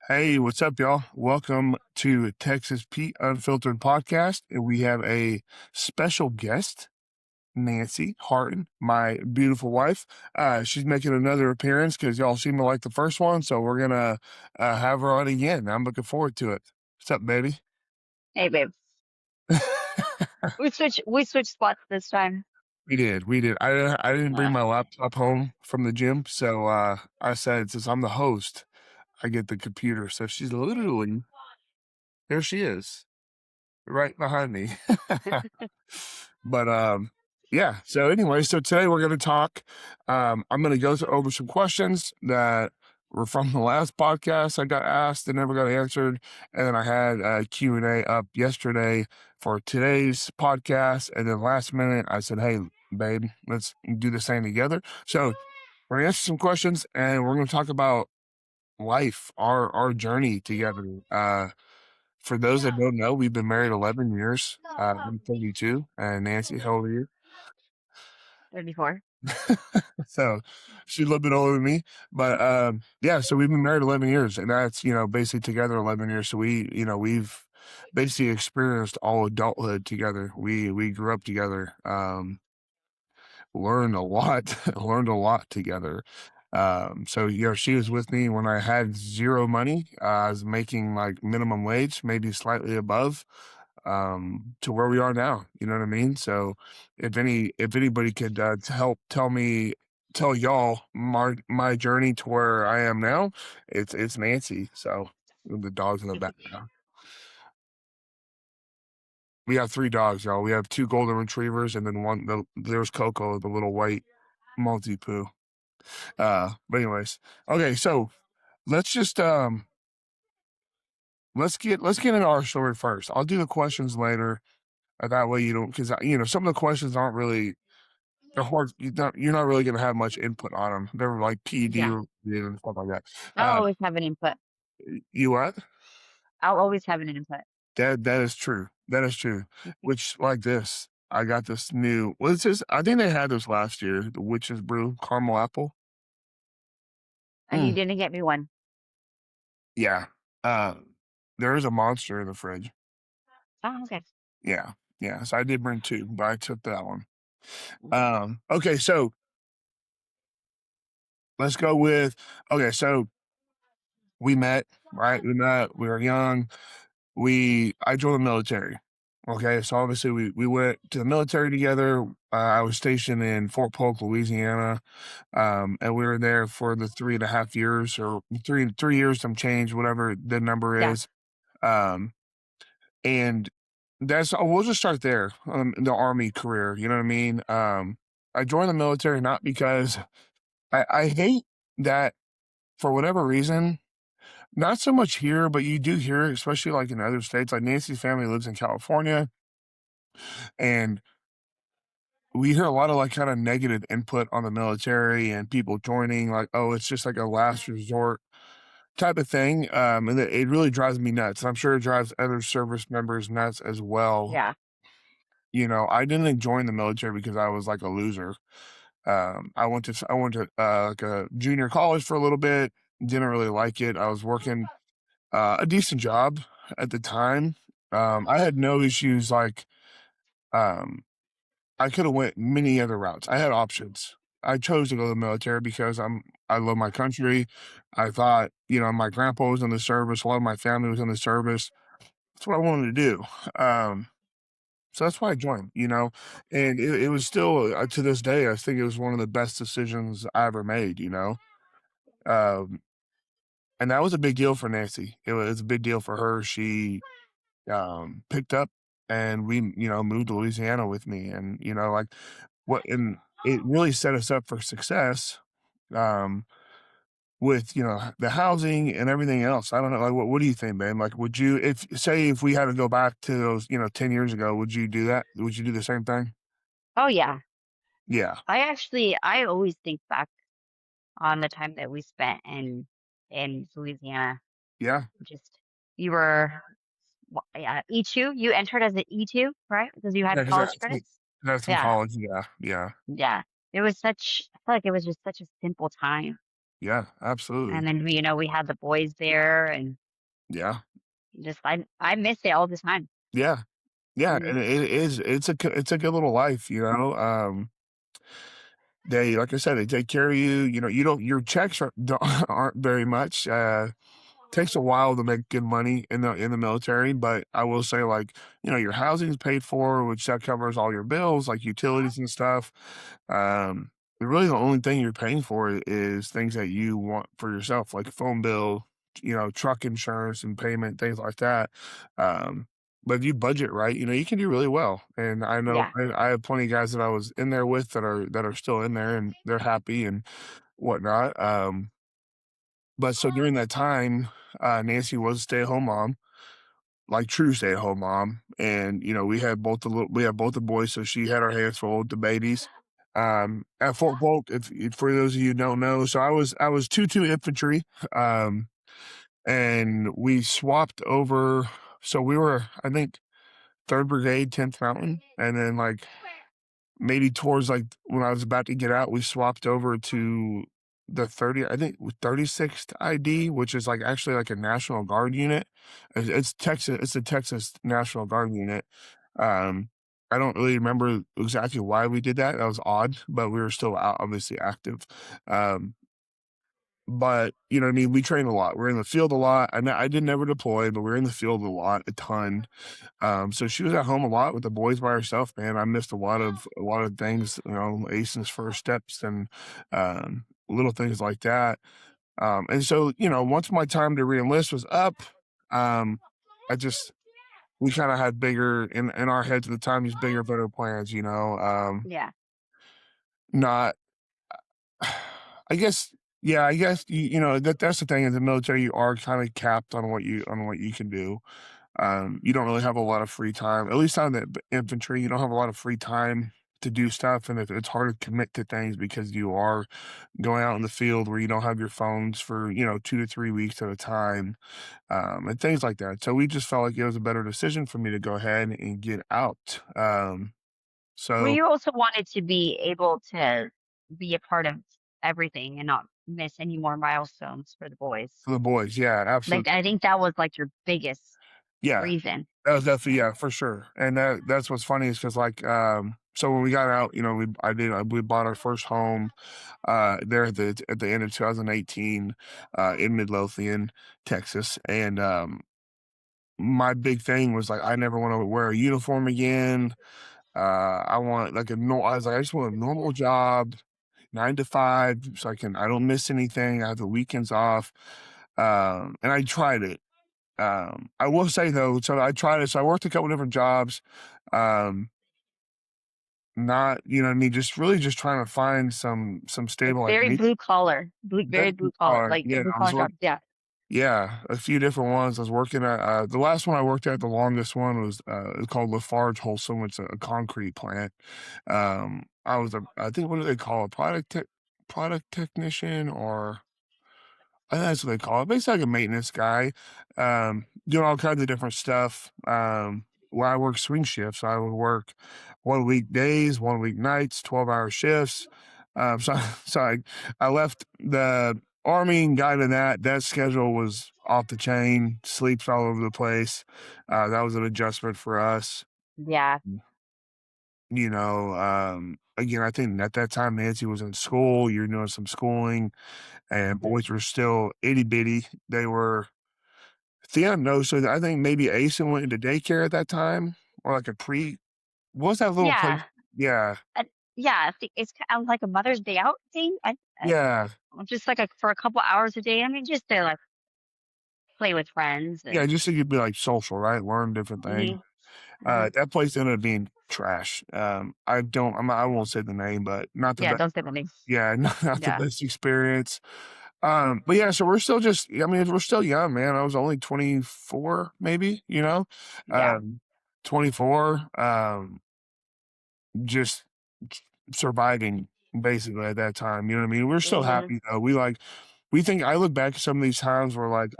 Hey, what's up, y'all? Welcome to Texas Pete Unfiltered Podcast. And we have a special guest, Nancy Hartin, my beautiful wife. She's making another appearance because y'all seem to like the first one. So we're going to have her on again. I'm looking forward to it. What's up, baby? Hey, babe. We switched spots this time. We did. I didn't bring my laptop home from the gym. So I said, since I'm the host, I get the computer. So she's literally, there she is, right behind me. But yeah. So anyway, so today we're going to talk. I'm going to go over some questions that were from the last podcast I got asked and never got answered, and then I had a Q&A up yesterday for today's podcast. And then last minute, I said, "Hey, babe, let's do this thing together." So we're gonna answer some questions, and we're going to talk about life, our journey together. For those that don't know, we've been married 11 years. I'm 32, and Nancy, how old are you? 34. So she's a little bit older than me, but yeah. So we've been married 11 years, and that's basically together 11 years. So we've basically experienced all adulthood together. We grew up together. Learned a lot, learned a lot together. So she was with me when I had zero money. I was making like minimum wage, maybe slightly above, to where we are now. You know what I mean? So if anybody could help tell y'all my journey to where I am now, it's Nancy. So the dog's in the background. We have 3 dogs, y'all. We have 2 golden retrievers, and then there's Coco, the little white Maltipoo. But anyways, okay. So let's just let's get into our story first. I'll do the questions later. That way you don't, because some of the questions aren't really, they're hard. You're not really gonna have much input on them. They're like PED Yeah. and stuff like that. I'll always have an input. You what? I'll always have an input. That is true. That is true. Which, like this, I got this new. What is this? I think they had this last year. The Witch's Brew caramel apple. And you didn't get me one. Yeah. There is a monster in the fridge. Oh, okay. Yeah. Yeah. So I did bring 2, but I took that one. Okay. So let's go with, okay. So we met, right? We were young. I joined the military. Okay. So obviously we went to the military together. I was stationed in Fort Polk, Louisiana. And we were there for the 3.5 years, or 3 years, some change, whatever the number Yeah. is. And we'll just start there. The Army career, you know what I mean? I joined the military not because I hate that, for whatever reason, not so much here, but you do hear, especially like in other states. Like Nancy's family lives in California, and we hear a lot of like kind of negative input on the military and people joining, like, oh, it's just like a last resort type of thing. And it really drives me nuts. I'm sure it drives other service members nuts as well. Yeah. I didn't join the military because I was like a loser. I went to like a junior college for a little bit. Didn't really like it. I was working a decent job at the time. I had no issues. Like, I could have went many other routes. I had options. I chose to go to the military because I love my country. I thought, my grandpa was in the service. A lot of my family was in the service. That's what I wanted to do. So that's why I joined, and it was still, to this day, I think it was one of the best decisions I ever made, um, and that was a big deal for Nancy. It was a big deal for her. She picked up, and we, moved to Louisiana with me, and like and it really set us up for success. With the housing and everything else. I don't know. Like, what do you think, man? Like, would you, if we had to go back to those 10 years ago, would you do that? Would you do the same thing? Oh, yeah. Yeah. I always think back on the time that we spent in Louisiana. Yeah. Just, you were, E2. You entered as an E2, right? Because you had Yeah, college credits. that's from Yeah. college. Yeah. Yeah. Yeah. I feel like it was just such a simple time. Yeah, absolutely. And then we had the boys there, and Yeah. just I miss it all the time. Yeah. Yeah, Mhm. and it is it's a good little life, you know, they like I said, they take care of you, you know, you don't your checks are don't aren't very much, takes a while to make good money in the military, but I will say, like, you know, your housing is paid for, which that covers all your bills, like utilities and stuff. Really the only thing you're paying for is things that you want for yourself, like a phone bill, you know, truck insurance and payment, things like that. Um, but if you budget right, you know, you can do really well. And I know Yeah. I have plenty of guys that I was in there with that are still in there and they're happy and whatnot. But so during that time, Nancy was a stay-at-home mom, like true stay-at-home mom, and, you know, we had both the boys, so she had her hands full with the babies. At Fort Polk, if for those of you who don't know, so I was 2-2 infantry, um, and we swapped over so we were, I think, 3rd Brigade, 10th Mountain, and then, like, maybe towards, like, when I was about to get out, we swapped over to the 36th ID, which is, like, actually, like, a National Guard unit. It's the Texas National Guard unit. Um, I don't really remember exactly why we did that. That was odd, but we were still out obviously active. Um, but, you know what I mean? We trained a lot. We're in the field a lot. I did never deploy, but we're in the field a ton. So she was at home a lot with the boys by herself, man. I missed a lot of things, you know, Aiden's first steps and little things like that. And so, you know, once my time to reenlist was up, um, I just we kind of had bigger in our heads at the time, these bigger, better plans, you know. Yeah. Not I guess yeah, I guess you know that's the thing in the military you are kind of capped on what you can do. You don't really have a lot of free time, at least on the infantry. You don't have a lot of free time to do stuff, and it's hard to commit to things because you are going out in the field where you don't have your phones for 2 to 3 weeks at a time, and things like that. So we just felt like it was a better decision for me to go ahead and get out. Well, So you also wanted to be able to be a part of everything and not miss any more milestones for the boys. for the boys, yeah, Like, absolutely, I think that was, like, your biggest yeah. reason. That was definitely yeah, for sure, and that's what's funny is because like, so when we got out, you know, we bought our first home, there at the end of 2018, in Midlothian, Texas, and, my big thing was, like, I never wanna wear a uniform again, I want, like, I was like, "I just want a normal job, 9 to 5, so I don't miss anything, I have the weekends off," and I tried it. I will say though, so I tried it. So I worked a couple different jobs. Um, not, you know what I mean, just really just trying to find some Like, stable like very me. blue collar, very Very blue collar, like, yeah, blue I collar was jobs, yeah. yeah, a few different ones. I was working at the last one I worked at, the longest one was it's called Lafarge Wholesome. It's a concrete plant. I think what do they call it? Product technician or I think that's what they call it. Basically like a maintenance guy, doing all kinds of different stuff. Where I work swing shifts, so I would work 1 week days, 1 week nights, 12-hour shifts. So, so I left the army and got into that. That schedule was off the chain, sleeps all over the place. That was an adjustment for us. Yeah. You know, again, I think at that time Nancy was in school. You're doing some schooling and boys were still itty bitty. They were Thea knows, so I think maybe Asen went into daycare at that time or like a what was that little place? Yeah. Yeah, Yeah, I think it's kind of like a Mother's Day out thing. yeah, Just like for a couple hours a day. I mean, just to like play with friends yeah, and just so you could be, like, social, right? Learn different things. hmm hmm That place ended up being trash. I won't say the name, but not the yeah, best. don't say the name. Yeah, not the Yeah, best experience. But yeah, so we're still just I mean, we're still young, man. I was only 24 maybe, you know? yeah, Um, 24, just surviving basically at that time, you know what I mean? We're still hmm happy though. We think I look back at some of these times where like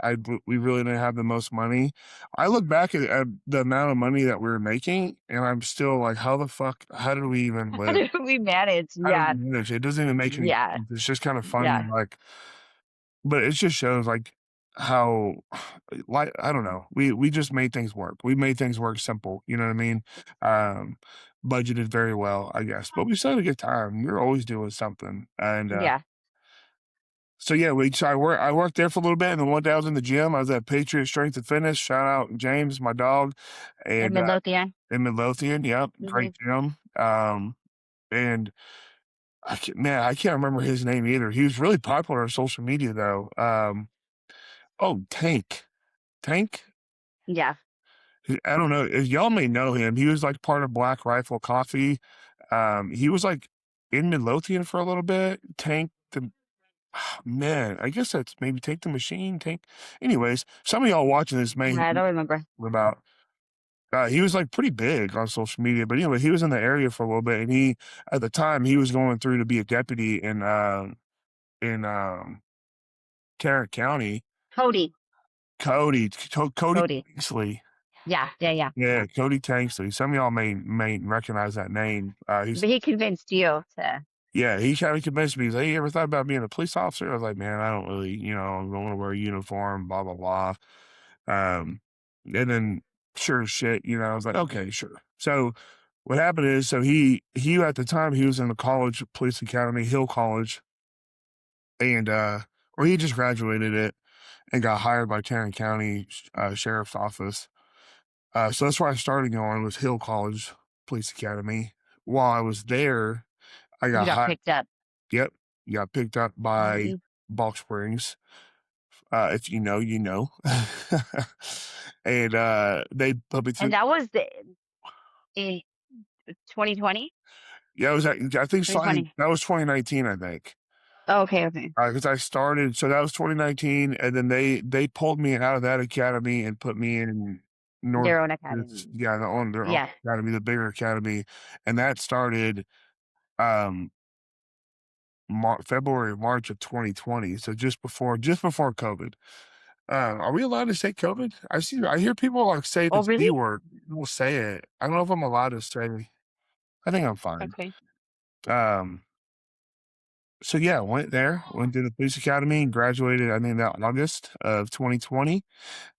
we really didn't have the most money. I look back at the amount of money that we were making and I'm still like, how did we even How live? did we manage? How did Yeah, we manage? It doesn't even make any yeah, sense. It's just kind of funny, yeah. like but it just shows like how like I don't know. We just made things work. We made things work simple. You know what I mean? Um, budgeted very well, I guess. But we still had a good time. We were always doing something. And Yeah. so yeah, I worked there for a little bit, and then one day I was in the gym. I was at Patriot Strength and Fitness. Shout out James, my dog, In and Midlothian. in Midlothian. Yep, Hmm. great gym. And I can't remember his name either. He was really popular on social media though. Oh, Tank. Yeah. I don't know. Y'all may know him. He was like part of Black Rifle Coffee. He was like in Midlothian for a little bit. Tank the Man, I guess that's maybe Take the Machine. Tank. Anyways, some of y'all watching this may I don't remember. about. He was like pretty big on social media, but anyway, he was in the area for a little bit, and at the time he was going through to be a deputy in Tarrant County. Cody. Cody Cody. Tanksley. Yeah. Yeah. Yeah. Yeah, Cody Tanksley. Some of y'all may recognize that name. He's But he convinced you to. Yeah, he kind of convinced me. He's like, "Hey, you ever thought about being a police officer?" I was like, "Man, I don't really, I don't want to wear a uniform, blah blah blah." And then sure as shit, I was like, "Okay, sure." So what happened is, so he at the time he was in the college police academy, Hill College, and or he just graduated it and got hired by Tarrant County Sheriff's Office. So that's where I started going, was Hill College Police Academy. While I was there, I You got got hired. picked up. Yep, got picked up by Hmm. Balch Springs. If you know, you know. And they put me through. And that was in 2020. Yeah, it was. I think starting 2020. that was 2019. I think. Oh, okay. Okay. Because I started, so that was 2019, and then they pulled me out of that academy and put me in North. Their own academy. Yeah, their own Yeah. academy, the bigger academy, and that started um February, March of 2020. So just before COVID. Are we allowed to say COVID? I hear people like say Oh, the really? C word. People say it. I don't know if I'm allowed to say. I think I'm fine. Okay. Um, so yeah, went to the police academy and graduated, I think that August of 2020.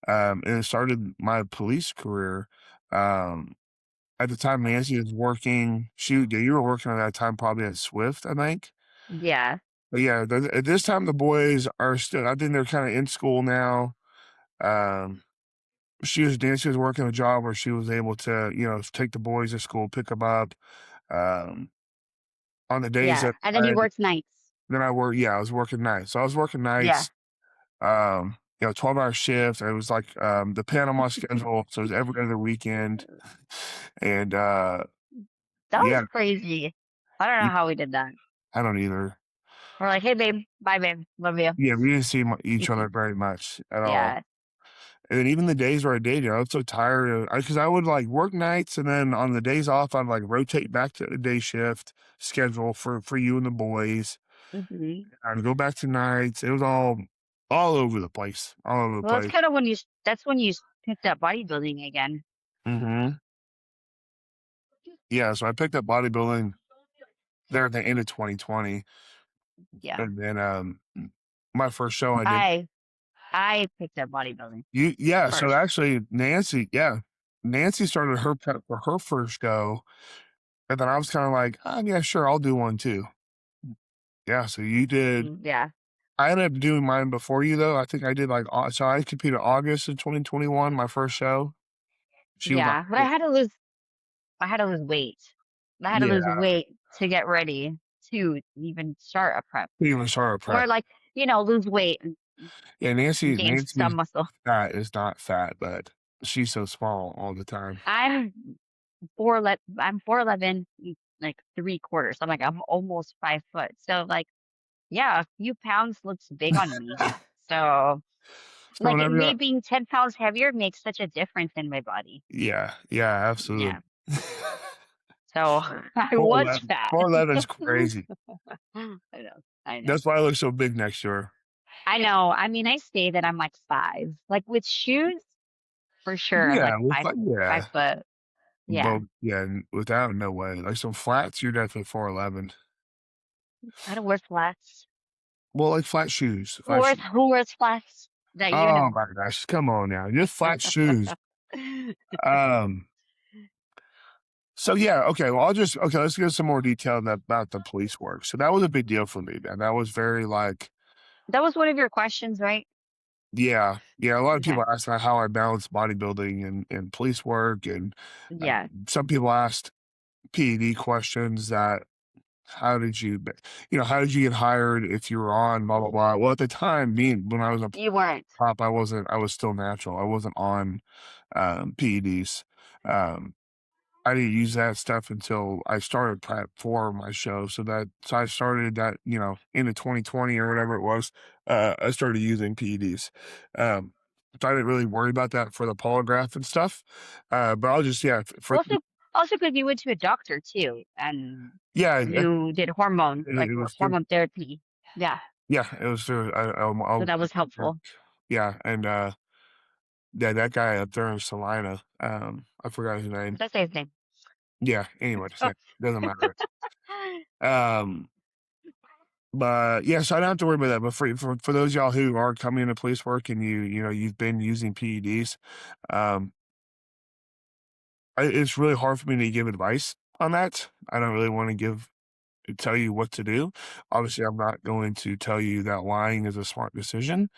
And started my police career. Um, at the time Nancy was working, you were working at that time probably at Swift, I think. Yeah. But yeah, at this time the boys are still, I think they're kind of in school now. Um, Nancy was working a job where she was able to, take the boys to school, pick them up. Um, on the days Yeah. that And then you worked nights. I was working nights. So I was working Yeah. nights, 12-hour shift. It was like the Panama schedule. So it was every other weekend. And That yeah, was crazy. I don't know how we did that. I don't either. We're like, hey, babe. Bye, babe. Love you. Yeah, we didn't see each other very much at all. Yeah. And then even the days where I dated, I was so tired because I would like work nights, and then on the days off, I'd like rotate back to the day shift schedule for you and the boys. Hmm. I'd go back to nights. It was all over the place, all over the Well, that's place. kind of that's when you picked up bodybuilding again. Hmm. Yeah, so I picked up bodybuilding there at the end of 2020, Yeah. and then my first show I did. I picked up bodybuilding Yeah. So first. actually, Nancy started her prep for her first show, and then I was kind of like, oh, yeah, sure, I'll do one too. Yeah, so you did. Yeah. I ended up doing mine before you though. I think I did so I competed August of 2021, my first show. She was Yeah. But I had to lose weight. I had to lose yeah, weight to get ready to even start a prep even started prep. or like, lose weight and Yeah, gain some muscle. fat is not fat, but she's so small all the time. I'm 4'11", like 3/4. I'm like, I'm almost 5 foot. So like, yeah, a few pounds looks big on me. So So like whenever me being 10 pounds heavier makes such a difference in my body. yeah, absolutely. Yeah. So I was 4'11", fat. 4'11" is crazy. I know. I know. That's why I look so big next to her. I know. I mean, I say that I'm like 5. Like with shoes, for sure, I'm Yeah, like five, yeah, 5 foot. Yeah. but yeah, without no way. Like some flats, you're definitely 4'11". I don't wear flats. Well, like flat shoes, Who flat wears shoes. who wears flats that you Oh know? my gosh, come on now, just flat shoes. Um, so yeah, okay, well, let's get some more detail about the police work. So that was a big deal for me, man. That was very like, That was one of your questions, right? yeah. A lot of Okay. people ask me how I balance bodybuilding and police work, and uh, Yeah. some people asked PED questions that how did you, how did you get hired if you were on blah blah blah. Well, at the time, when I was a You weren't. prop, I wasn't. I was still natural. I wasn't on PEDs. Um, I didn't use that stuff until I started prep for my show. So I started that, into 2020 or whatever it was. I started using PEDs. Um, so I didn't really worry about that for the polygraph and stuff. But I'll just, yeah, for, Also because you went to a doctor too, and yeah, you did it was through, hormone therapy. Yeah. yeah, it was through, So that was helpful. yeah. And, yeah, that guy up there in Salina, I forgot his name. Did I say his name? Yeah, anyway, doesn't matter. Um, But yeah, so I don't have to worry about that. But for those y'all who are coming into police work and you've been using PEDs, um, it's really hard for me to give advice on that. I don't really want to tell you what to do. Obviously, I'm not going to tell you that lying is a smart decision.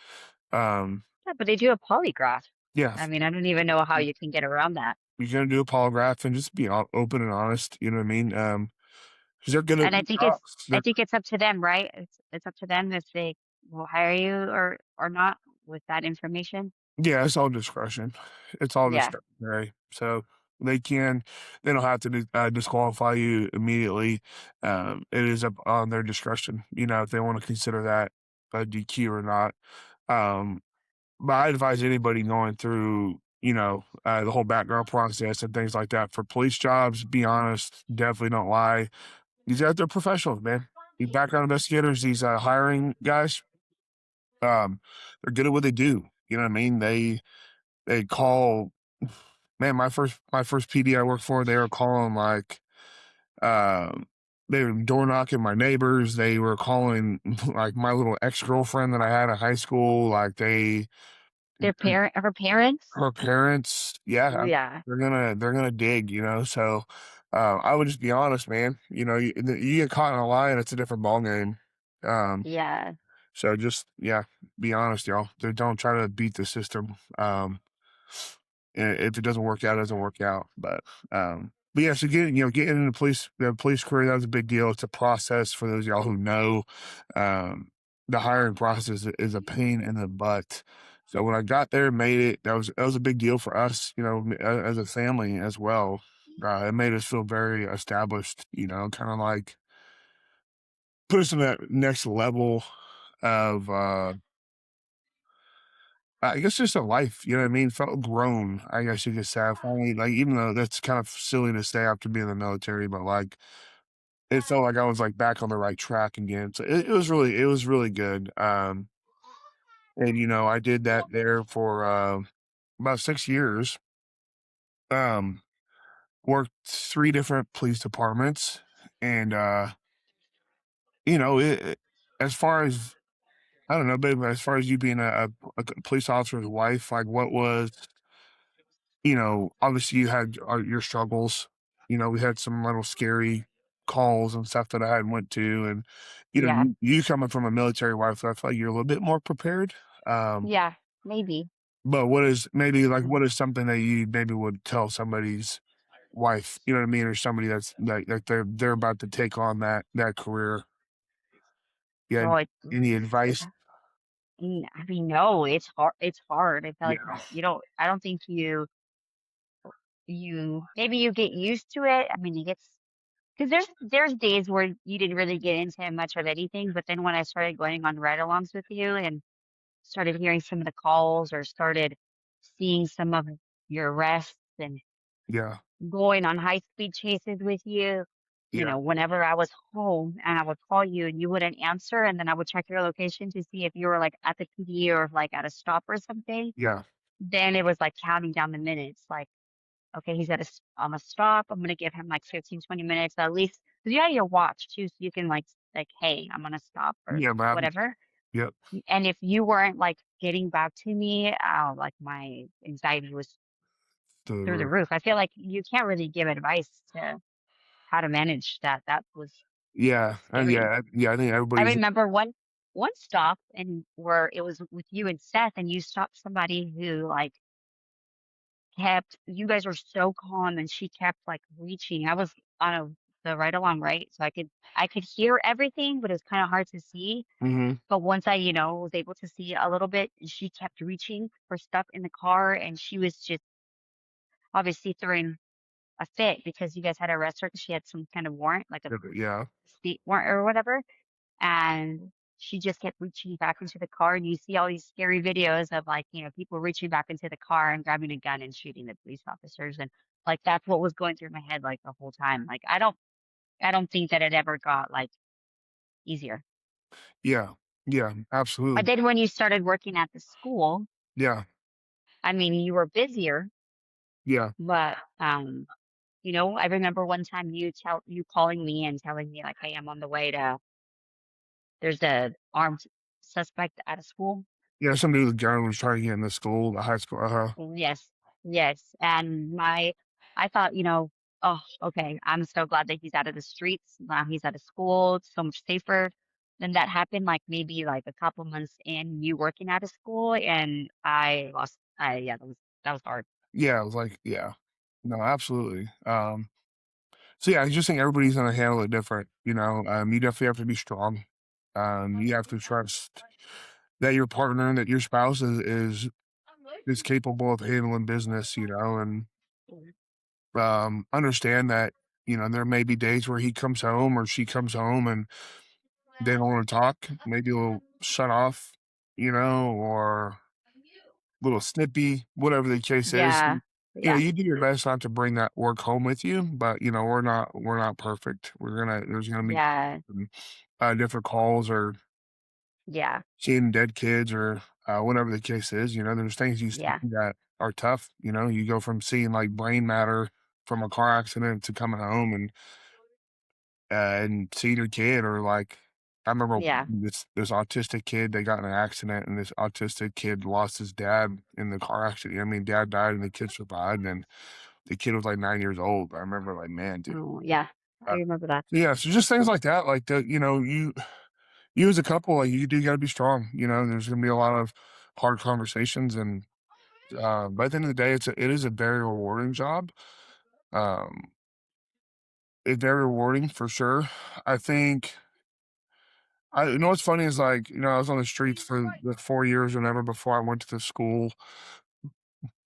Um, Yeah, but they do a polygraph. yeah, I mean, I don't even know how you can get around that. you're gonna do a polygraph and just be open and honest. You know what I mean? 'Cause they're gonna And be cops. I think it's up to them, right? It's up to them if they will hire you or not with that information. Yeah, it's all discretion. It's all Yeah. discretionary. So they don't have to disqualify you immediately. It is up on their discretion, if they want to consider that a DQ or not. Um, but I advise anybody going through, the whole background process and things like that for police jobs, be honest, definitely don't lie. These guys, they're professionals, man. These background investigators, these hiring guys, they're good at what they do. You know what I mean? They call, man, my first PD I worked for, they were calling like, um, they were door knocking my neighbors. They were calling like my little ex-girlfriend that I had in high school. Like Her parents? her parents, yeah, Yeah. they're gonna dig, so, I would just be honest, man. You get caught in a lie and it's a different ballgame. Um, Yeah. so just, yeah, be honest, y'all. Don't try to beat the system. If it doesn't work out, it doesn't work out. But yeah, so getting in the police career, that was a big deal. It's a process for those of y'all who know. Um, the hiring process is a pain in the butt. So when I got there, made it, that was a big deal for us, as a family as well. It made us feel very established, kind of like put us in that next level of I guess just a life, you know what I mean? Felt grown, I guess you could say. I finally, like, even though that's kind of silly to say after being in the military, but like, it felt like I was like back on the right track again. So it was really good. And I did that there for about 6 years. Um, Worked three different police departments, and as far as I don't know, but as far as you being a police officer's wife, like what was obviously you had your struggles. We had some little scary calls and stuff that I had went to, and Yeah. you coming from a military wife, I feel like you're a little bit more prepared. Um, Yeah. Maybe. but Mm. what is something that you maybe would tell somebody's wife? You know what I mean, or somebody that they're about to take on that career. Yeah, Oh, any advice? I mean, no, it's hard. It's hard. I feel like Yeah, I don't think maybe you get used to it. I mean, it gets, because there's days where you didn't really get into much of anything, but then when I started going on ride-alongs with you and started hearing some of the calls or started seeing some of your arrests and yeah, going on high speed chases with you, yeah, whenever I was home and I would call you and you wouldn't answer, and then I would check your location to see if you were like at the PD or like at a stop or something. yeah, Then it was like counting down the minutes, like, okay, he's on a stop. I'm gonna give him like 15, 20 minutes at least. Because you have your watch too, so you can like like, hey, I'm gonna stop or Yeah, but whatever. yep. And if you weren't like getting back to me, like my anxiety was The through the roof. roof. I feel like you can't really give advice to how to manage that. That was Yeah, scary. yeah, I think I everybody's remember one stop and where it was with you and Seth, and you stopped somebody who like kept you guys were so calm and she kept like reaching. I was on the right along, right? So I could hear everything, but it was kind of hard to see. mhm, But once I, was able to see a little bit, she kept reaching for stuff in the car and she was just obviously throwing a fit because you guys had to arrest her because she had some kind of warrant, like a yeah. state warrant or whatever. And she just kept reaching back into the car. And you see all these scary videos of like, people reaching back into the car and grabbing a gun and shooting the police officers. And like that's what was going through my head like the whole time. Like I don't think that it ever got like easier. Yeah, yeah, But absolutely. then when you started working at the school, Yeah, I mean, you were busier, yeah, but I remember one time you calling me and telling me like, "Hey, I'm on the way to there's a armed suspect at a school." yeah, somebody with a gun was trying to get in the school, the high school, uh-huh. Yes. Yes. And I thought, oh, okay, I'm so glad that he's out of the streets. Now he's out of school. It's so much safer. Then that happened like maybe like a couple months in you working out of school and yeah, that was hard. Yeah, I was like, yeah. No, absolutely, so, yeah, I just think everybody's gonna handle it different, you definitely have to be strong, you have to trust that your partner, that your spouse is capable of handling business, and, Mhm. understand that, there may be days where he comes home or she comes home and they don't wanna talk, maybe a little shut off, or a little snippy, whatever the case is. Yeah. Yeah. You do your best not to bring that work home with you, but, we're not perfect. There's gonna be, Yeah. different calls or Yeah. seeing dead kids or, whatever the case is, there's things you see Yeah. that are tough, you go from seeing, like, brain matter from a car accident to coming home and seeing your kid or, like I remember Yeah. this autistic kid, they got in an accident, and this autistic kid lost his dad in the car accident. I mean, dad died and the kid survived, and the kid was, like, 9 years old. I remember, like, man, dude. Oh, yeah. I Uh, remember that. yeah, so just things like that, like, you as a couple, like, you do gotta be strong, there's gonna be a lot of hard conversations, and, by the end of the day, it is a very rewarding job. Um, it's very rewarding for sure. I think what's funny is, like, I was on the streets for the 4 years or whatever before I went to the school.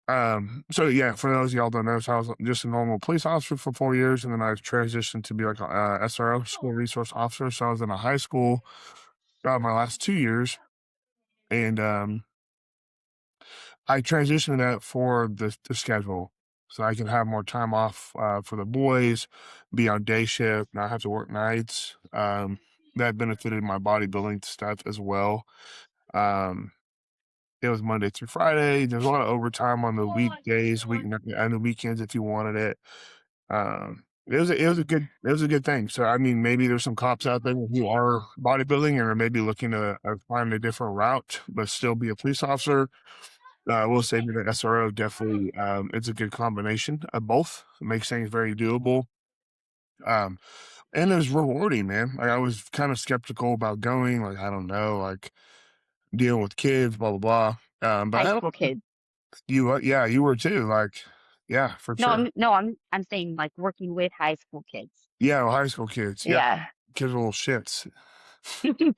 So yeah, for those of y'all don't know, so I was just a normal police officer for 4 years, and then I transitioned to be like a, SRO, school resource officer, so I was in a high school, my last 2 years, and, I transitioned that for the schedule, so I can have more time off, for the boys, be on day shift, not have to work nights, that benefited my bodybuilding stuff as well. Um, it was Monday through Friday, there's a lot of overtime on the weekdays, and the weekends if you wanted it. It was a good thing. So, I mean, maybe there's some cops out there who are bodybuilding and are maybe looking to, find a different route, but still be a police officer. I will say that the SRO definitely, it's a good combination of both. It makes things very doable. Um, and it was rewarding, man. Like, I was kind of skeptical about going, like, I don't know, like, dealing with kids, blah, blah, blah. But High I school don't kids. yeah, you were too, like yeah, for No, sure. I'm saying like working with high school kids. Yeah, well, high school kids, yeah, Yeah. kids are little shits.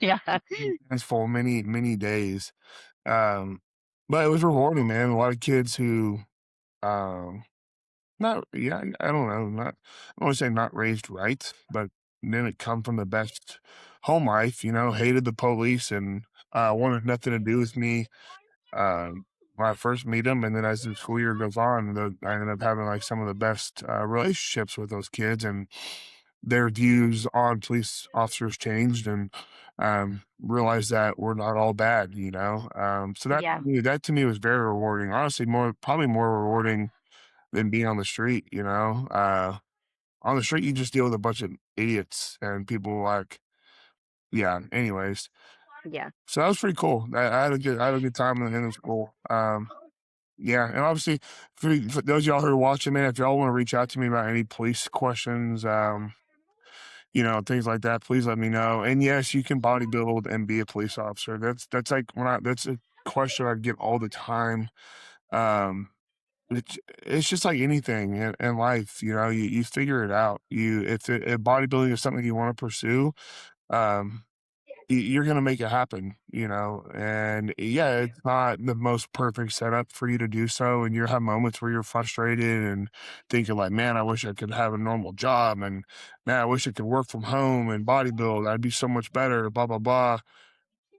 Yeah. Hands full many, many days. Um, but it was rewarding, man. A lot of kids who, um, not yeah, I don't know, not I wanna say not raised right, but didn't come from the best home life, hated the police and, wanted nothing to do with me. When I first meet them, and then as the school year goes on, I ended up having like some of the best relationships with those kids, and their views on police officers changed, and realized that we're not all bad, So Yeah. that to me was very rewarding. Honestly, probably more rewarding than being on the street. On the street, you just deal with a bunch of idiots and people like yeah. Anyways, Yeah. so that was pretty cool. I had a good time in the school. Yeah, and obviously for those of y'all who are watching, man, if y'all want to reach out to me about any police questions, things like that, please let me know. And yes, you can bodybuild and be a police officer. That's like that's a question I get all the time. Um, it's just like anything in life, you figure it out. If bodybuilding is something you want to pursue, um, you're gonna make it happen, and yeah, it's not the most perfect setup for you to do so, and you have moments where you're frustrated and thinking like, man, I wish I could have a normal job, and man, I wish I could work from home and bodybuild. I'd be so much better, blah blah blah.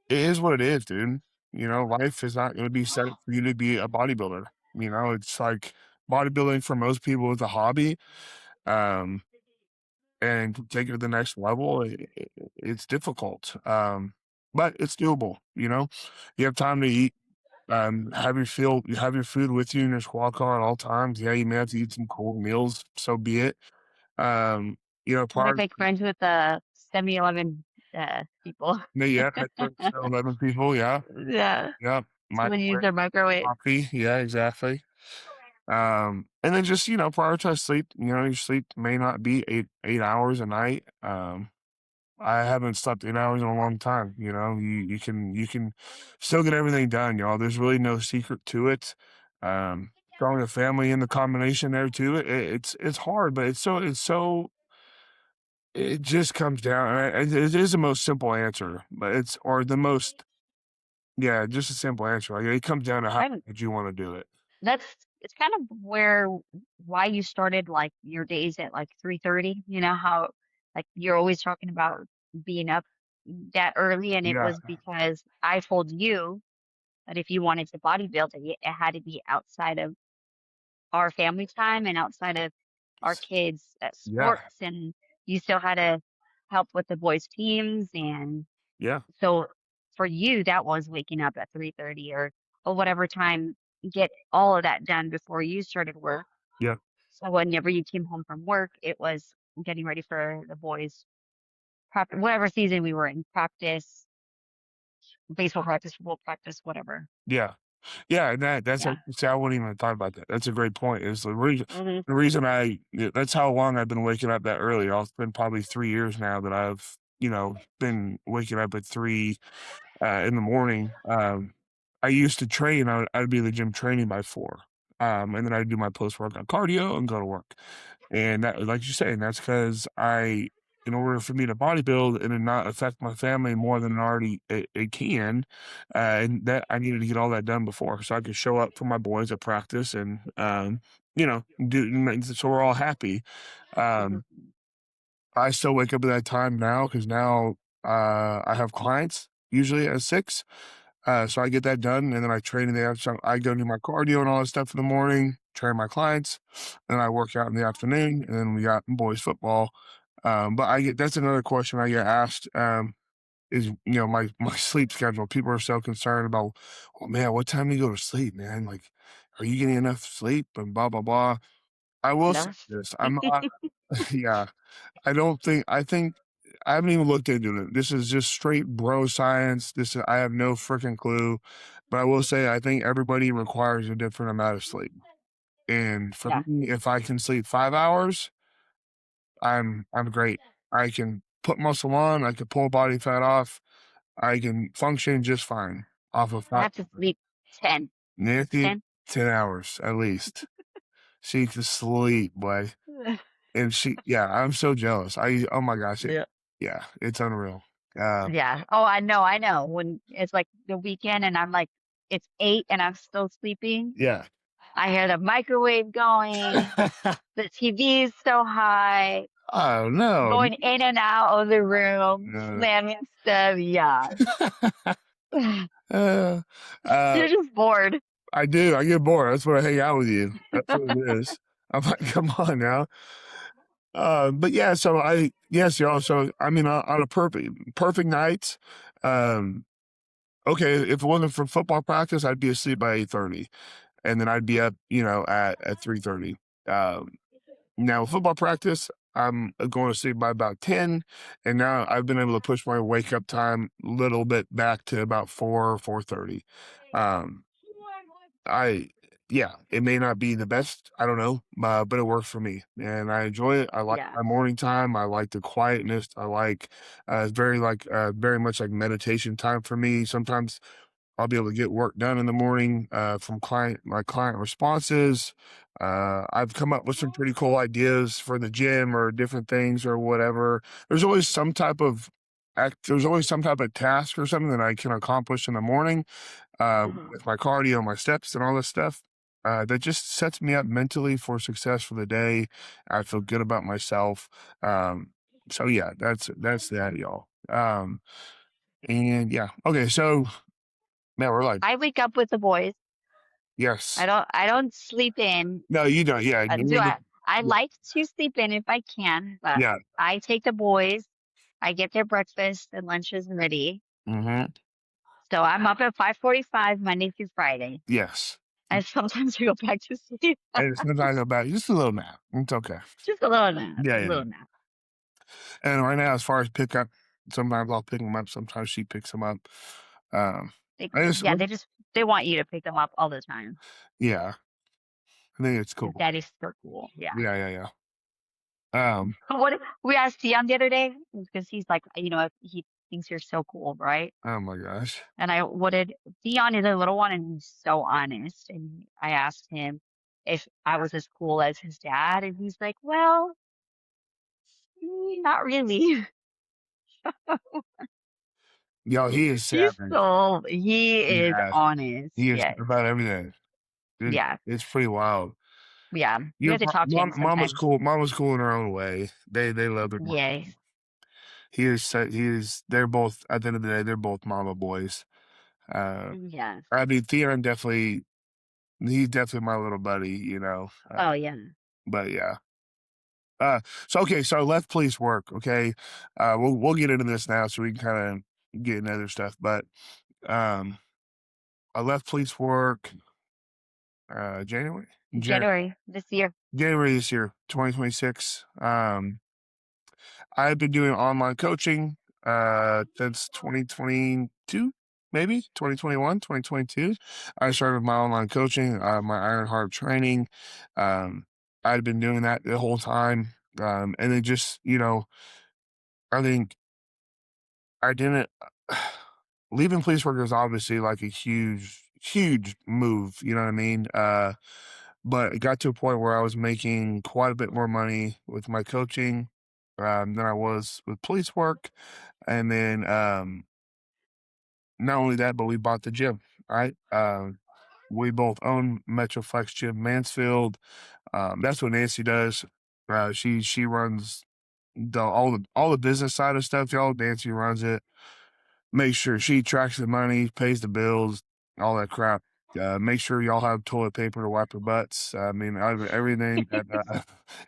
It is what it is, dude. Life is not gonna be set up for you to be a bodybuilder. It's like bodybuilding for most people is a hobby. Um, and to take it to the next level, it's difficult, but it's doable. You have time to eat. Have your food with you in your squad car at all times. Yeah, you may have to eat some cold meals. So be it. What if Part make friends with the 7-Eleven people? yeah, I drink 11 people. Yeah, Yeah. yeah. Someone use Microwave their microwave. coffee. Yeah, exactly. And then just prioritize sleep. Your sleep may not be 8 hours a night. I haven't slept 8 hours in a long time. You can still get everything done, y'all. There's really no secret to it. Throwing a family in the combination there too. It's hard, but it's so it just comes down. It is the most simple answer, but it's or the most yeah, just a simple answer. Like it comes down to how I'm much you want to do it. That's it's kind of why you started like your days at like 3:30, how like you're always talking about being up that early, and it Yeah, was because I told you that if you wanted to bodybuild it had to be outside of our family time and outside of our kids at yeah, sports, and you still had to help with the boys teams. And yeah, so for you that was waking up at 3:30 or whatever time, get all of that done before you started work. yeah, So whenever you came home from work, it was getting ready for the boys whatever season we were in, practice, baseball practice, football practice, whatever. yeah. Yeah, and that's Yeah. see, I wouldn't even thought about that. That's a great point. Is Hmm. the reason that's how long I've been waking up that early. It's been probably 3 years now that I've been waking up at 3 in the morning. I used to train. I'd be in the gym training by 4, and then I'd do my post workout cardio and go to work. And that, like you say, and that's because in order for me to bodybuild and it not affect my family more than it can, and that I needed to get all that done before, so I could show up for my boys at practice and so we're all happy. Hmm. Um, I still wake up at that time now because now I have clients usually at 6. So I get that done, and then I train in the afternoon. I go do my cardio and all that stuff in the morning, train my clients, and I work out in the afternoon, and then we got boys football. But that's another question I get asked, is my sleep schedule. People are so concerned about, oh man, what time do you go to sleep, man? Like, are you getting enough sleep? And blah blah blah. I will say Enough. this: I'm not. Yeah, I think I haven't even looked into it. This is just straight bro science. I have no freaking clue, but I will say I think everybody requires a different amount of sleep. And for Yeah. me, if I can sleep 5 hours, I'm great. I can put muscle on. I can pull body fat off. I can function just fine off of I 5 have to hours. sleep 10. Nancy, 10. 10 hours at least. She can sleep, boy. And yeah, I'm so jealous. Oh my gosh, Yeah. yeah, it's unreal. Uh, Yeah. Oh, I know. When it's like the weekend and I'm like, it's 8 and I'm still sleeping. yeah. I hear the microwave going, the TV is so high, Oh, no. going in and out of the room, No. slamming stuff. Yeah. Uh, uh, You're just bored. I do, I get bored, that's when I hang out with you. That's what it is. I'm like, "Come on now." But yeah, yes, y'all, so, I mean, on a perfect night, um, okay, if it wasn't for football practice, I'd be asleep by 8:30, and then I'd be up, at 3:30. Um, Now football practice, I'm going to sleep by about 10, and now I've been able to push my wake up time a little bit back to about 4:30. Um, I yeah, it may not be the best, I don't know, but it works for me, and I enjoy it. I like Yeah. my morning time. I like the quietness. I like it's very much like meditation time for me. Sometimes I'll be able to get work done in the morning from my client responses. I've come up with some pretty cool ideas for the gym or different things or whatever. There's always some type of there's always some type of task or something that I can accomplish in the morning Mhm. with my cardio, my steps, and all this stuff. That just sets me up mentally for success for the day. I feel good about myself. Um, so yeah, that's that, y'all. And yeah, okay. So man, we're like, I wake up with the boys. yes. I don't sleep in. No, you don't. Yeah, Do you're the I like to sleep in if I can, but yeah. I take the boys. I get their breakfast and lunches ready. Mhm. So I'm up at 5:45 Monday through Friday. Yes. And sometimes I go back to sleep. And sometimes about just a little nap. It's okay. Just a little nap, Yeah, a yeah, little yeah. nap. And right now, as far as pickup, sometimes I'll pick them up, sometimes she picks them up. Um, I just Yeah, they want you to pick them up all the time. yeah, I think it's Because cool. daddy's so cool. Yeah. Yeah, yeah, yeah. What we asked Dion the other day because he's like, he thinks you're so cool, right? Oh my gosh. And I what did Dion is a little one and he's so honest. And I asked him if I was as cool as his dad, and he's like, well, not really. Yo, he is savage. He is Yes. honest. He is Yes. about everything. Yeah. It's pretty wild. Yeah. You Your have to talk to him mama's sometimes. cool. Mama's cool in her own way. They love their mom. Yes. He is. They're both at the end of the day. They're both mama boys. Uh, Yes. I mean, Theon definitely. He's definitely my little buddy. Oh yeah. But yeah. So okay. So I left police work. Okay. We'll get into this now, so we can kind of get into other stuff. But um, I left police work. January. January this year. January this year, 2026. I've been doing online coaching since 2022, maybe 2021, 2022. I started my online coaching, my Ironheart training. Um, I'd been doing that the whole time. And then just, I think I didn't leaving police work is obviously like a huge move, you know what I mean? But it got to a point where I was making quite a bit more money with my coaching than I was with police work. And then not only that, but we bought the gym, right? We both own Metroflex Gym Mansfield. That's what Nancy does. She runs all the business side of stuff, y'all. Nancy runs it. Make sure she tracks the money, pays the bills, all that crap. Make sure y'all have toilet paper to wipe your butts. I mean, everything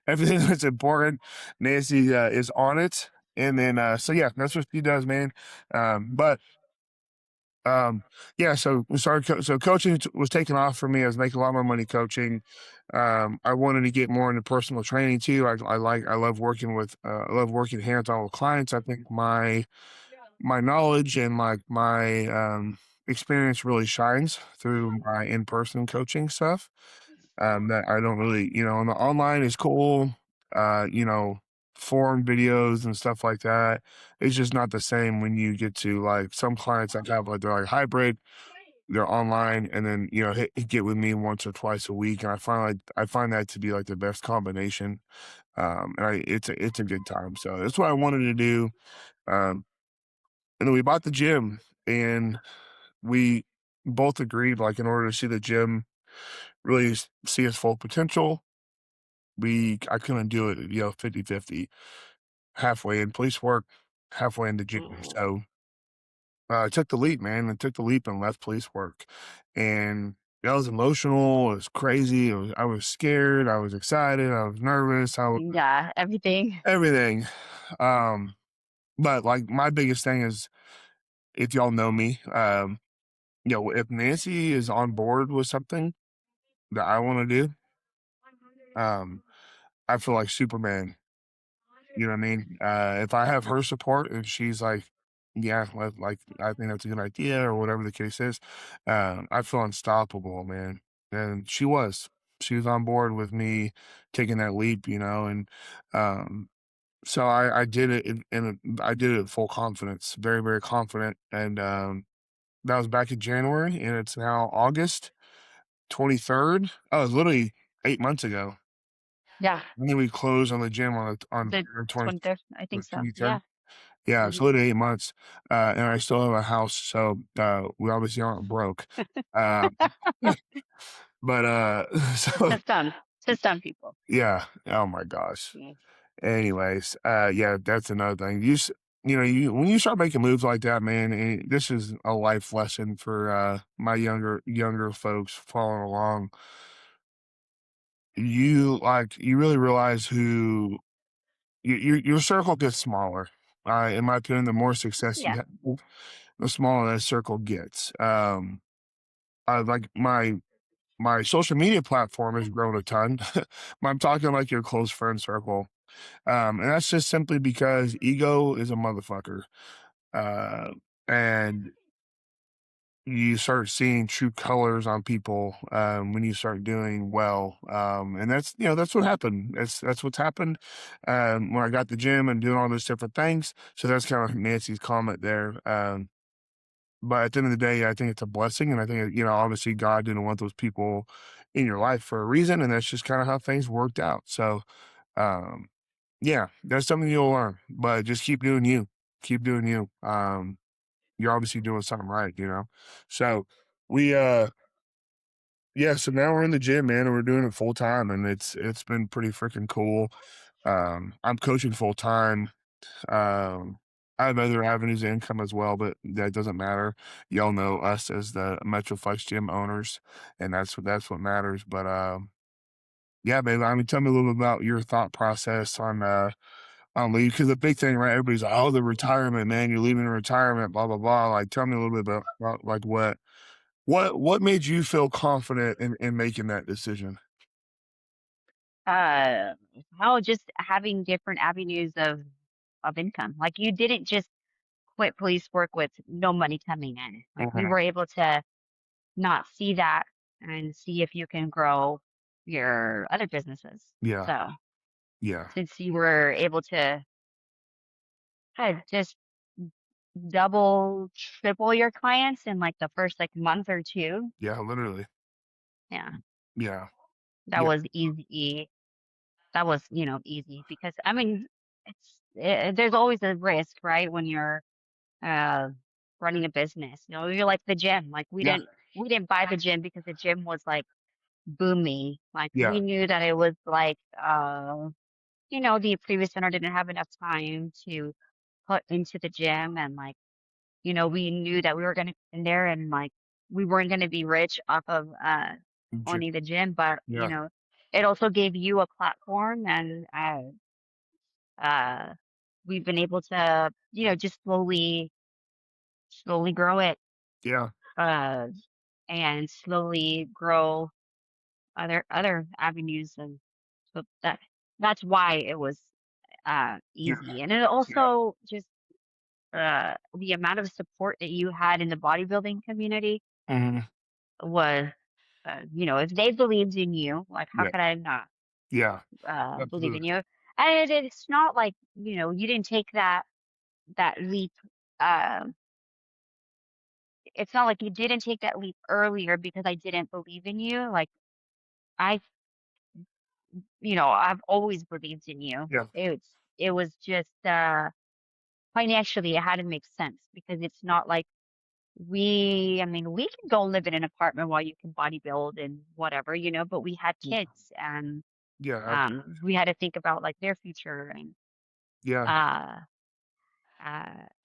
everything that's important. Nancy is on it, and then so yeah, that's what she does, man. But yeah, so we started. So coaching was taking off for me. I was making a lot more money coaching. I wanted to get more into personal training too. I love working with I love working hands on with clients. I think my knowledge and my experience really shines through my in-person coaching stuff. That I don't really, on the online is cool. Forum videos and stuff like that. It's just not the same when you get to like some clients that have like they're like hybrid, they're online, and then get with me once or twice a week, and I find that to be like the best combination. It's a good time. So that's what I wanted to do. Um, and then we bought the gym, and we both agreed, like, in order to see the gym really see its full potential, I couldn't do it, 50-50, halfway in police work, halfway in the gym. Mhm. So I took the leap, man. I took the leap and left police work. And that was emotional. It was crazy. I was scared. I was excited. I was nervous. Yeah, everything. Everything. Um, but like my biggest thing is if y'all know me, if Nancy is on board with something that I want to do, um, I feel like Superman. You know what I mean? If I have her support and she's like, yeah, like I think that's a good idea or whatever the case is, I feel unstoppable, man. And she was on board with me taking that leap, and um, so I did it I did it with full confidence, very, very confident. And that was back in January, and it's now August 23rd. Oh, it was literally 8 months ago. Yeah. And then we closed on the gym on The the 20, 23rd, I the think so. 23rd. Yeah. Yeah, it's Hmm. literally 8 months, and I still have a house, so we obviously aren't broke. Um, but so To some people. yeah. Oh my gosh. Yeah. Anyways, yeah, that's another thing. You when you start making moves like that, man, this is a life lesson for my younger folks following along. You really realize who your circle gets smaller. In my opinion, the more success you Yeah. have, the smaller that circle gets. Like my social media platform has grown a ton. I'm talking like your close friend circle. And that's just simply because ego is a motherfucker. Uh, and you start seeing true colors on people when you start doing well. And that's what happened. That's what's happened when I got the gym and doing all those different things. So that's kind of Nancy's comment there. But at the end of the day, I think it's a blessing, and I think obviously God didn't want those people in your life for a reason, and that's just kind of how things worked out. So, um, yeah, that's something you'll learn, but just keep doing you. Keep doing you. You're obviously doing something right. So we yeah, so now we're in the gym, man, and we're doing it full time, and it's been pretty freaking cool. I'm coaching full time. Um, I have other avenues of income as well, but that doesn't matter. Y'all know us as the Metroflex gym owners, and that's what matters. But yeah, baby. I mean, tell me a little bit about your thought process on leave, because the big thing, right? Everybody's like, "Oh, the retirement, man. You're leaving retirement, blah blah blah." Like, tell me a little bit about like what made you feel confident in making that decision? Uh, how just having different avenues of income. Like you didn't just quit police work with no money coming in. Like we Mhm. were able to not see that and see if you can grow your other businesses. Yeah, So yeah, since you were able to kind of just double, triple your clients in like the first like month or two, yeah. Literally, yeah, yeah, that yeah, was easy. That was, easy because I mean, there's always a risk, right? When you're uh running a business. You're like the gym. Like yeah, we didn't buy the gym because the gym was like booming. Like yeah. we knew that it was like the previous owner didn't have enough time to put into the gym and like, we knew that we were gonna in there and like we weren't gonna be rich off of J- owning the gym, but yeah. it also gave you a platform and uh we've been able to, just slowly grow it, Yeah, uh and slowly grow other avenues, and so that's why it was yeah, easy. And it yeah, also just the amount of support that you had in the bodybuilding community mhm, was if they believed in you, like how yeah, could I not yeah, believe in absolutely. you? And it's not like you didn't take that leap. um it's not like you didn't take that leap earlier because I didn't believe in you. Like I I've always believed in you. Yeah, It was just financially it had to make sense because it's not like I mean, we can go live in an apartment while you can bodybuild and whatever, but we had yeah, kids and yeah, absolutely. we had to think about like their future and Yeah, uh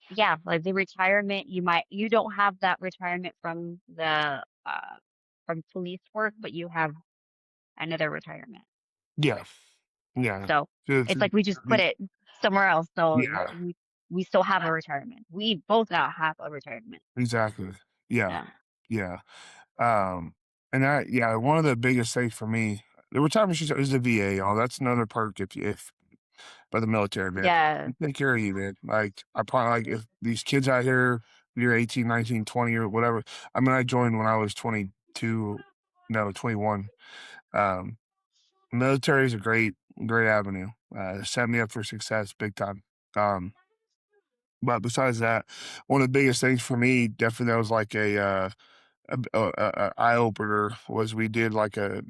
yeah, like the retirement, you don't have that retirement from police work, but you have another retirement. yeah, yeah. So It's it's like we just put the it somewhere else. So yeah, we still have a retirement. We both now have a retirement. exactly. Yeah, Yeah. yeah. Um, and yeah, one of the biggest things for me, the retirement is the VA, y'all. That's another perk if by the military, man. Yeah. They take care of you, man. Like, I probably like, if these kids out here, you're 18, 19, 20 or whatever. I mean, I joined when I was 22, no, 21. Um, Military is a great avenue. Set me up for success big time. Um, but besides that, one of the biggest things for me, definitely that was like a eye opener was we did like a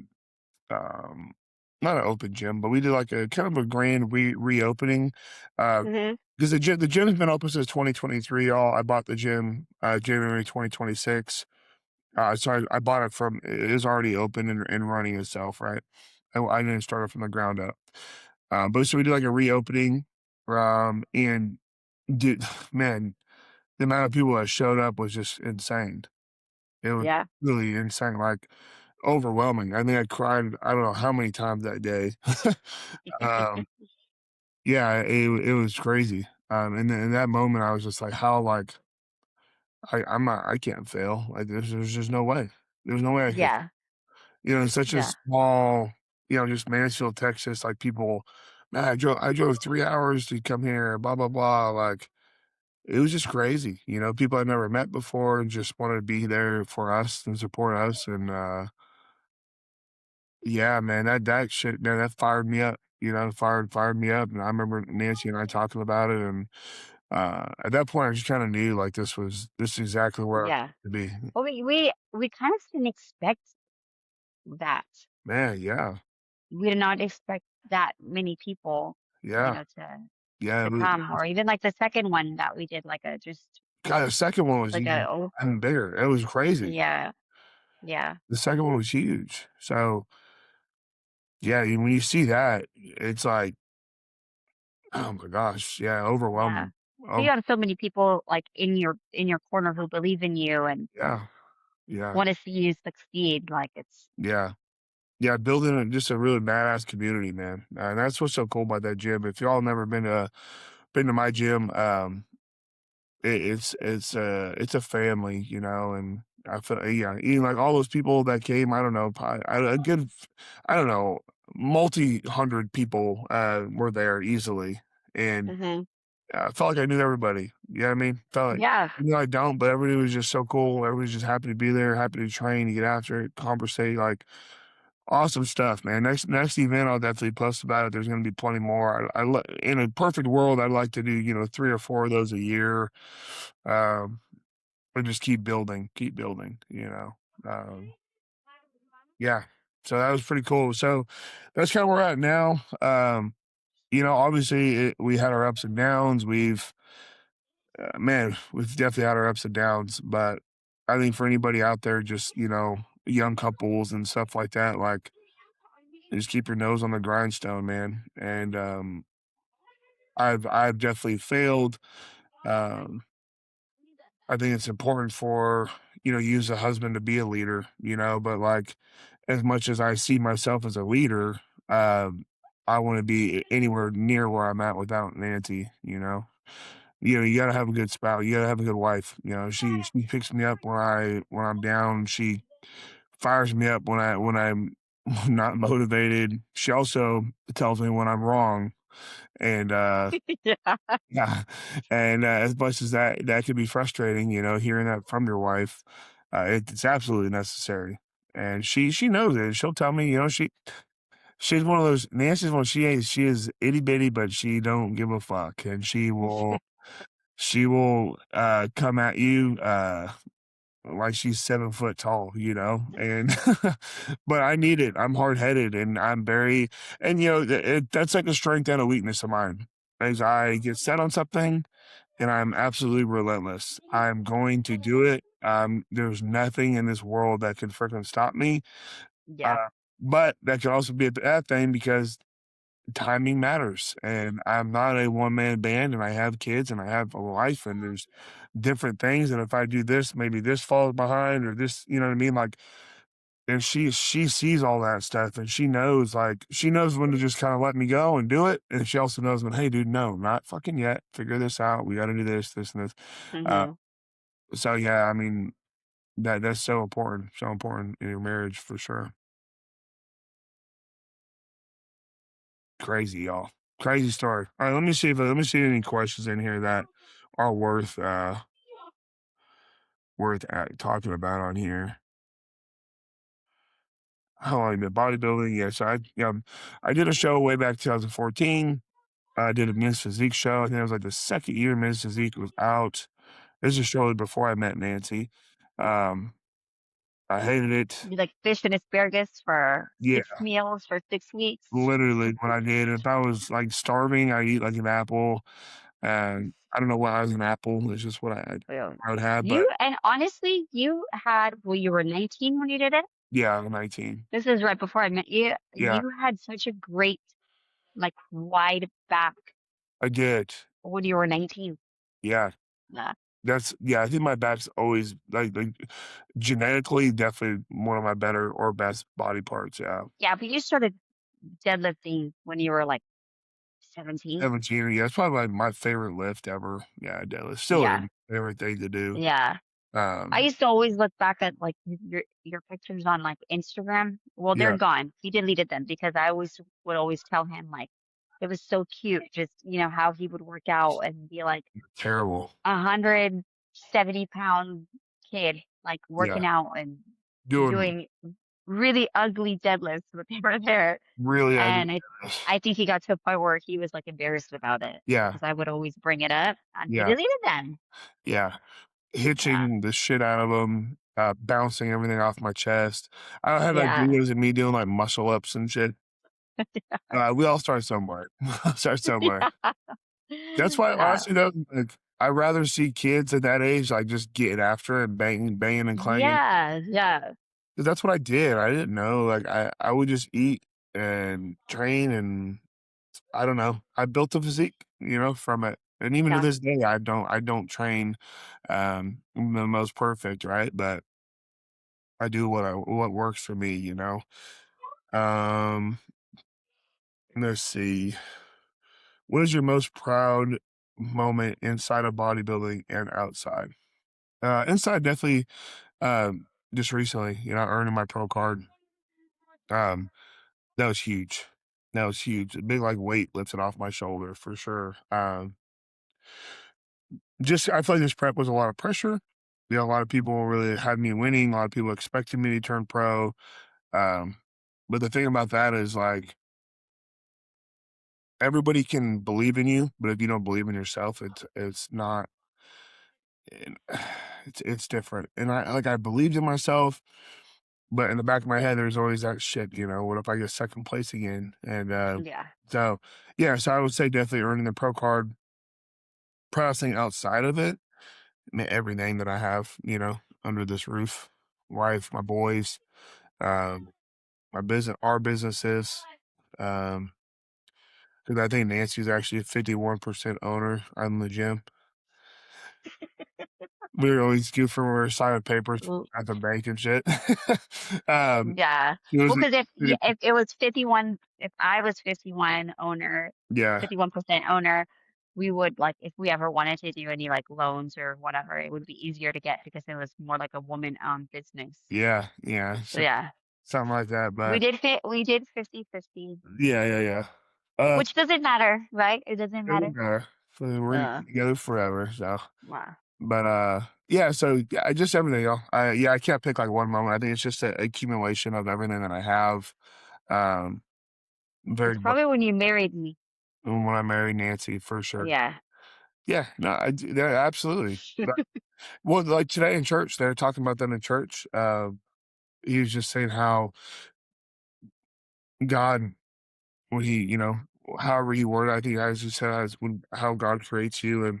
um, not an open gym, but we did like a kind of a grand reopening. Uh, Mhm. because the gym's been open since 2023. Y'all, I bought the gym January 2026. So I bought it from it is already open and running itself, right? I didn't start it from the ground up. But so we did like a reopening, and dude, man, the amount of people that showed up was just insane. It was Yeah. really insane, like overwhelming. I think I cried, I don't know how many times that day. um, yeah, it was crazy. And then in that moment, I was just like, how, like, I'm not, I can't fail. Like, there's just no way. There's no way I could. Yeah. You know, it's such a Yeah. small, just Mansfield, Texas. Like people, man, I drove 3 hours to come here. Blah blah blah. Like it was just crazy. You know, people I'd never met before and just wanted to be there for us and support us. And yeah, man, that shit, man, that fired me up. You know, fired me up. And I remember Nancy and I talking about it. And at that point, I just kind of knew like this is exactly where I was Yeah. to be. Well, we kind of didn't expect that. Man, yeah, We did not expect that many people, yeah, yeah. to come, or even like the second one that we did, like a just God, the second one was like a even bigger. It was crazy. yeah, yeah, The second one was huge. So, yeah, when you see that, it's like, oh my gosh, yeah, yeah. overwhelming. So you Oh, have so many people like in your corner who believe in you and yeah, yeah, want to see you succeed. Like it's yeah. Yeah, building just a really badass community, man. And that's what's so cool about that gym. If y'all never been to my gym, it's a family, and I feel yeah, even like all those people that came, I don't know, probably, a good, I don't know, multi-hundred people were there easily, and hmm I felt like I knew everybody. You know what I mean? Felt like yeah, I don't, but everybody was just so cool. Everybody's just happy to be there, happy to train, to get after it, conversate, like awesome stuff, man. Next event, I'll definitely post about it. There's going to be plenty more. In a perfect world, I'd like to do 3 or 4 of those a year, um, and just keep building, keep building. Um, yeah. So that was pretty cool. So that's kind of where we're at now. Obviously we had our ups and downs. We've definitely had our ups and downs, but I think for anybody out there, just young couples and stuff like that, like just keep your nose on the grindstone, man. And I've definitely failed. Um, I think it's important for you as a husband to be a leader, but like as much as I see myself as a leader, I want to be anywhere near where I'm at without Nancy. You gotta have a good spouse. You gotta have a good wife. She picks me up when I'm down. She fires me up when I'm not motivated. She also tells me when I'm wrong. And yeah, yeah, and as much as that could be frustrating, hearing that from your wife, it's absolutely necessary. And she knows it. She'll tell me, she's one of those Nancy's one. She is itty bitty, but she don't give a fuck, and she will come at you like she's 7 foot tall, and but I need it. I'm hard headed and I'm very, and that's like a strength and a weakness of mine. As I get set on something and I'm absolutely relentless, I'm going to do it. There's nothing in this world that can freaking stop me. yeah, Uh, but that could also be a bad thing because timing matters. And I'm not a one man band and I have kids and I have a life and there's different things. And if I do this, maybe this falls behind or this, you know what I mean? Like, and she sees all that stuff and she knows when to just kind of let me go and do it. And she also knows when, hey dude, no, not fucking yet. Figure this out. We gotta do this and this. Uh hmm so yeah, I mean that's so important in your marriage for sure. Crazy, y'all. Crazy story. All right, let me see any questions in here that are worth talking about on here. How long have you been bodybuilding? Yes, I did a show way back 2014. I did a men's physique show. I think it was like the second year men's physique was out. This is shortly before I met Nancy. Um, I hated it. You like fish and asparagus for Yeah, 6 meals for 6 weeks. literally what I did. If I was like starving, I eat like an apple. And I don't know why I was an apple. It's just what Well, I would have. But you and honestly, you had well, you were 19 when you did it. yeah, I'm 19. This is right before I met you. Yeah, You had such a great, like, wide back I did. when you were 19. Yeah, Yeah. I think my back's always like genetically definitely one of my better or best body parts. Yeah. Yeah, but you started deadlifting when you were like 17. 17, yeah, it's probably my favorite lift ever. Yeah, deadlift. Still is Yeah. my favorite thing to do. Yeah. I Um, used to always look back at like your pictures on like Instagram. Well, they're yeah, gone. He deleted them because I always would always tell him like it was so cute, just how he would work out and be like terrible. 170-pound kid, like Yeah, working out and doing doing really ugly deadlifts, but they were there. really ugly. And I think he got to a point where he was like embarrassed about it Yeah, because I would always bring it up and he yeah, deleted them. yeah. Yeah. Hitching the shit out of them, bouncing everything off my chest. I had like Yeah. videos of me doing like muscle ups and shit. We all start somewhere. Start somewhere. That's why Yeah. honestly though, like, I'd rather see kids at that age like just getting after it and banging and clanging. Yeah, yeah, 'Cause that's what I did. I didn't know. Like I would just eat and train and I don't know. I built a physique, from it. And even to yeah. this day, I don't train the most perfect, right? But I do what works for me. Um, let's see. What is your most proud moment inside of bodybuilding and outside? Inside definitely just recently, earning my pro card. Um, that was huge. That was huge. A big like weight lifted off my shoulder for sure. Just I feel like this prep was a lot of pressure. A lot of people really had me winning. A lot of people expected me to turn pro. Um, but the thing about that is like everybody can believe in you, but if you don't believe in yourself, it's not. it- It's different. And I believed in myself, but in the back of my head, there's always that shit. What if I get second place again? And Yeah. so yeah, so I would say definitely earning the pro card. Proudest thing outside of it, everything that I have, under this roof, wife, my boys, um, my business, our businesses. Um, because I think Nancy's actually a 51% owner on the gym. We always give her signing papers Well, at the bank and shit. um, yeah. she Well, was, because if yeah, if it was 51, if I was 51 owner, yeah, 51% owner, we would like if we ever wanted to do any like loans or whatever, it would be easier to get because it was more like a woman-owned business. yeah, So yeah, something like that. we But did fit. We did 50-50, yeah. Uh, which doesn't matter, right? It doesn't it matter. won't matter. So we're Uh, together forever. So. wow. But, yeah, so, yeah, just everything, I can't pick, like, one moment. I think it's just a accumulation of everything that I have. Um, very It's bl probably when you married me. when I married Nancy, for sure. Yeah. Yeah, no, yeah, absolutely. But well, like, today in church, they were talking about that in church. He was just saying how God, when he, however he worded, I think I just said as when how God creates you, and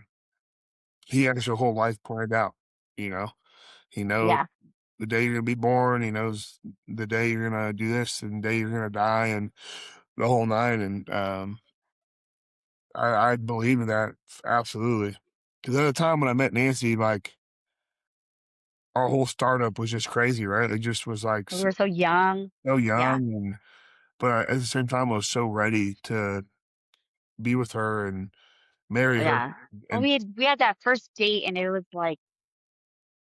he has your whole life planned out, you know? He knows Yeah. the day you're gonna be born. He knows the day you're gonna do this and the day you're gonna die and the whole nine. And I believe in that absolutely. Because at the time when I met Nancy, like our whole startup was just crazy, right? It just was like We were so young. so Yeah. young, and but at the same time, I was so ready to be with her and marry her. Yeah. Well, And we had that first date and it was like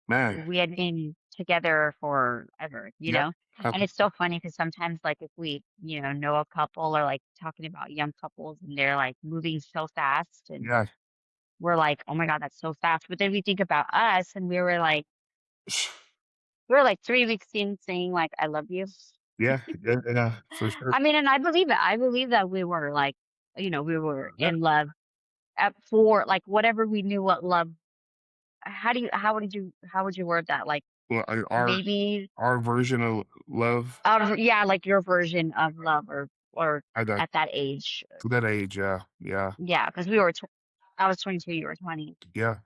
man, we had been together forever, you Yeah. know? And it's so funny because sometimes, like, if we, know a couple or like talking about young couples and they're like moving so fast and Yeah. we're like, oh my God, that's so fast. But then we think about us and we were like 3 weeks in saying, like, I love you. Yeah, yeah, yeah, for sure. I mean, and I believe it. I believe that we were like, we were Yeah. in love for like whatever we knew what love. How would you word that? Like Well, maybe our version of love yeah, like your version of love or at that at that age. age, yeah, yeah, Yeah, because I was 22, you were 20. yeah.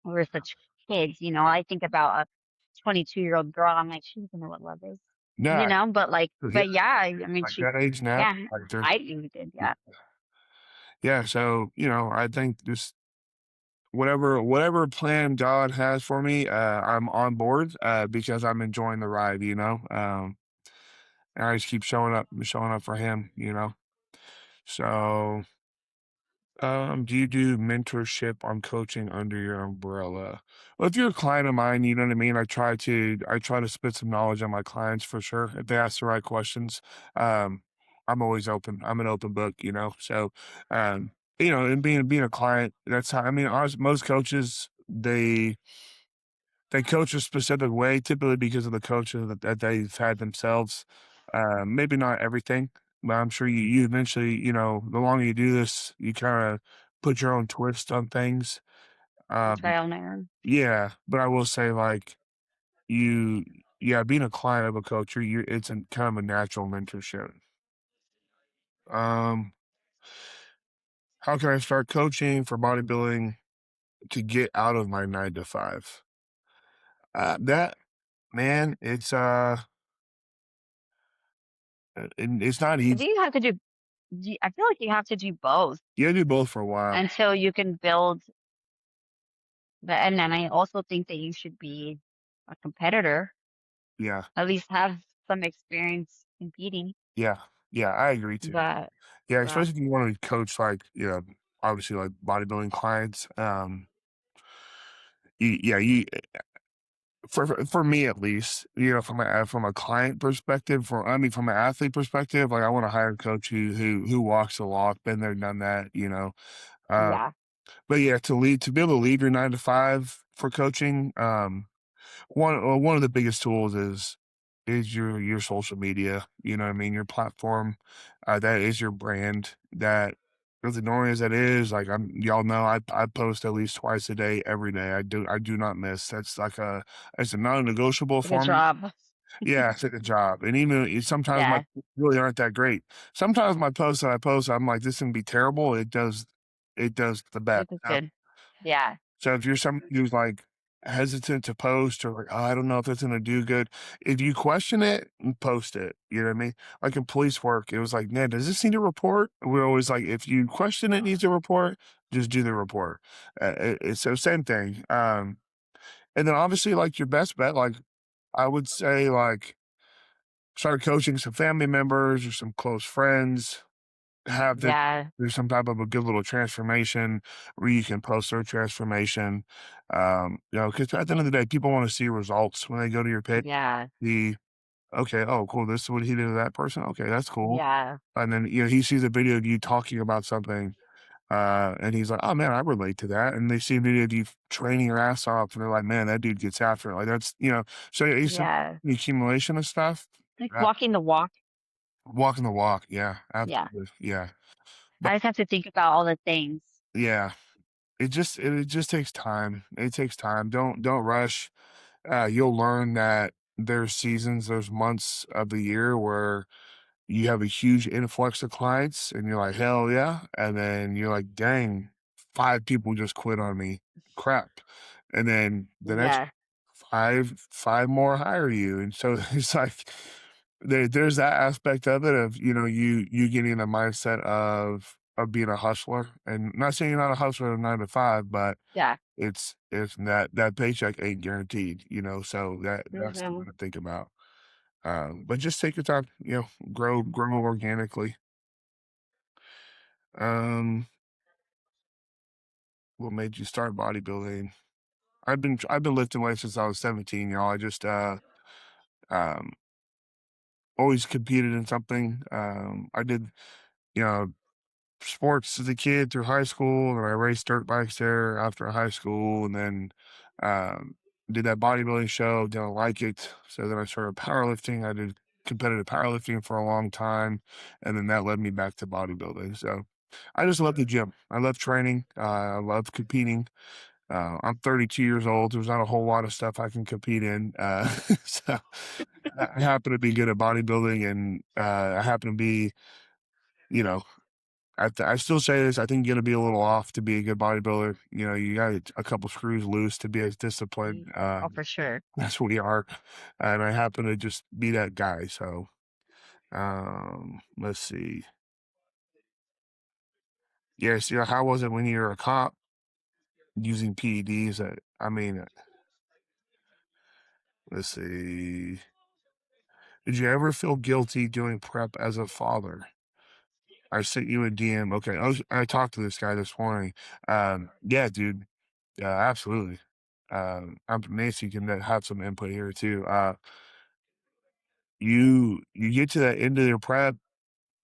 We were such kids, I think about a 22-year-old girl. I'm like, she doesn't know what love is, No, yeah, but yeah, I mean, like that age now, yeah, like they're I do did, yeah. yeah, so, I think just whatever plan God has for me, I'm on board, because I'm enjoying the ride, and I just keep showing up for him, So, do you do mentorship on coaching under your umbrella? Well, if you're a client of mine, you know what I mean. I try to spit some knowledge on my clients for sure. If they ask the right questions, um, I'm always open. I'm an open book, So, um, and being a client, that's how. I mean, most coaches they coach a specific way, typically because of the coaches that they've had themselves. Maybe not everything, but I'm sure you eventually, the longer you do this, you kind of put your own twist on things. Um, Trial and error. yeah, but I will say, like you, yeah, being a client of a coach, it's a kind of a natural mentorship. Um, how can I start coaching for bodybuilding to get out of my 9 to 5? That man, it's not I easy. think you have to do. I feel like you have to do both You gotta do both for a while. until you can build. And then I also think that you should be a competitor, Yeah, at least have some experience competing. yeah, yeah, I agree too. But, Yeah, but especially if you wanna coach, like, obviously, like, bodybuilding clients, you for me at least, from a client perspective, from an athlete perspective, like, I wanna hire a coach who walks the walk, been there, done that. Uh, yeah, but yeah, to be able to leave your 9 to 5 for coaching, one of the biggest tools is your social media, you know what I mean, your platform, that is your brand, that as annoying as that is, like, y'all know I post at least twice a day, every day, I do not miss, it's a non-negotiable like a for me. job. Yeah, it's like a job, and even sometimes my Yeah, posts really aren't that great. Sometimes my posts that I post, I'm like, "This can be terrible," it does the best. this is good. Yeah, So if you're somebody who's like hesitant to post or like, oh, I don't know if it's gonna do good, if you question it, post it. You know what I mean? Like in police work, it was like, man, does this need a report? We're always like, if you question it needs a report, just do the report. So same thing. And then obviously like your best bet, like I would say like start coaching some family members or some close friends, have them yeah, do some type of a good little transformation where you can post their transformation. Because at the end of the day, people want to see results when they go to your page. yeah, The okay, oh, cool. This is what he did to that person. Okay, that's cool. yeah, And then he sees a video of you talking about something, and he's like, "Oh man, I relate to that." And they see a video of you training your ass off, and they're like, "Man, that dude gets after it." Like that's. So it's some yeah. accumulation of stuff. Like Uh, walking the walk. Walking the walk, yeah, Yeah, absolutely, yeah, but I just have to think about all the things. yeah. It just takes time. It takes time. Don't rush. You'll learn that there's months of the year where you have a huge influx of clients and you're like, hell yeah. And then you're like, dang, 5 people just quit on me. Crap. And then the next Yeah, five more hire you. And so it's like there's that aspect of it of, you getting the mindset of being a hustler. And not saying you're not a hustler in 9 to 5, but yeah. it's that paycheck ain't guaranteed, so that's Hmm. something to think about. But just take your time, grow organically. Um, what made you start bodybuilding? I've been lifting weights since I was 17, y'all. I just um always competed in something. I did, you know, sports as a kid through high school, and I raced dirt bikes there after high school, and then um, did that bodybuilding show. Didn't like it, so then I started powerlifting. I did competitive powerlifting for a long time, and then that led me back to bodybuilding. So I just love the gym. I love training. I love competing. I'm 32 years old. There's not a whole lot of stuff I can compete in. So I happen to be good at bodybuilding, and I happen to be, you know, I still say this. I think you're gonna be a little off to be a good bodybuilder. You know, you got a couple screws loose to be as disciplined. Oh, for sure. That's what we are, and I happen to just be that guy. So, let's see. Yeah, see, how was it when you were a cop using PEDs? I mean, let's see. Did you ever feel guilty doing prep as a father? I sent you a DM. Okay, I talked to this guy this morning. Yeah, dude. Yeah, absolutely. Nancy can have some input here too. You get to the end of your prep.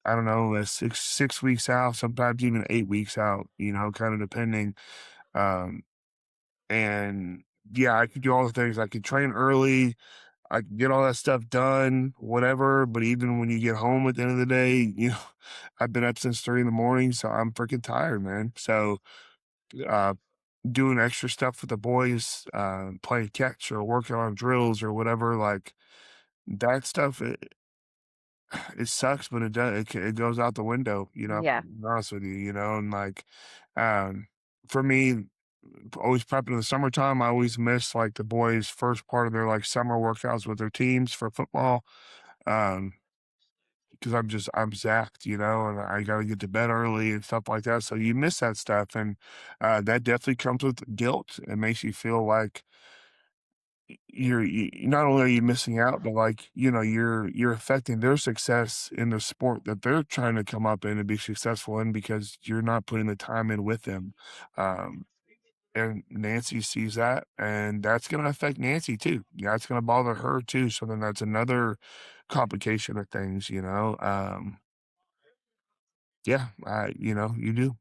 I don't know, 6 weeks out, sometimes even 8 weeks out. You know, kind of depending. Um, and yeah, I could do all the things. I could train early. I could get all that stuff done, whatever. But even when you get home at the end of the day, you know, I've been up since 3 in the morning, so I'm freaking tired, man. So uh, doing extra stuff with the boys, playing catch or working on drills or whatever, like that stuff, it sucks, but it goes out the window, you know, to Yeah. be honest with you, you know, and like, um, for me, always prepping in the summertime, I always miss like the boys' first part of their like summer workouts with their teams for football. Um, because I'm zacked, you know, and I gotta get to bed early and stuff like that. So you miss that stuff, and that definitely comes with guilt. It makes you feel like not only are you missing out, but like you know you're affecting their success in the sport that they're trying to come up in and be successful in because you're not putting the time in with them. Um, and Nancy sees that, and that's going to affect Nancy too. Yeah, it's going to bother her too. So then that's another complication of things, you know. Yeah, you know, you do.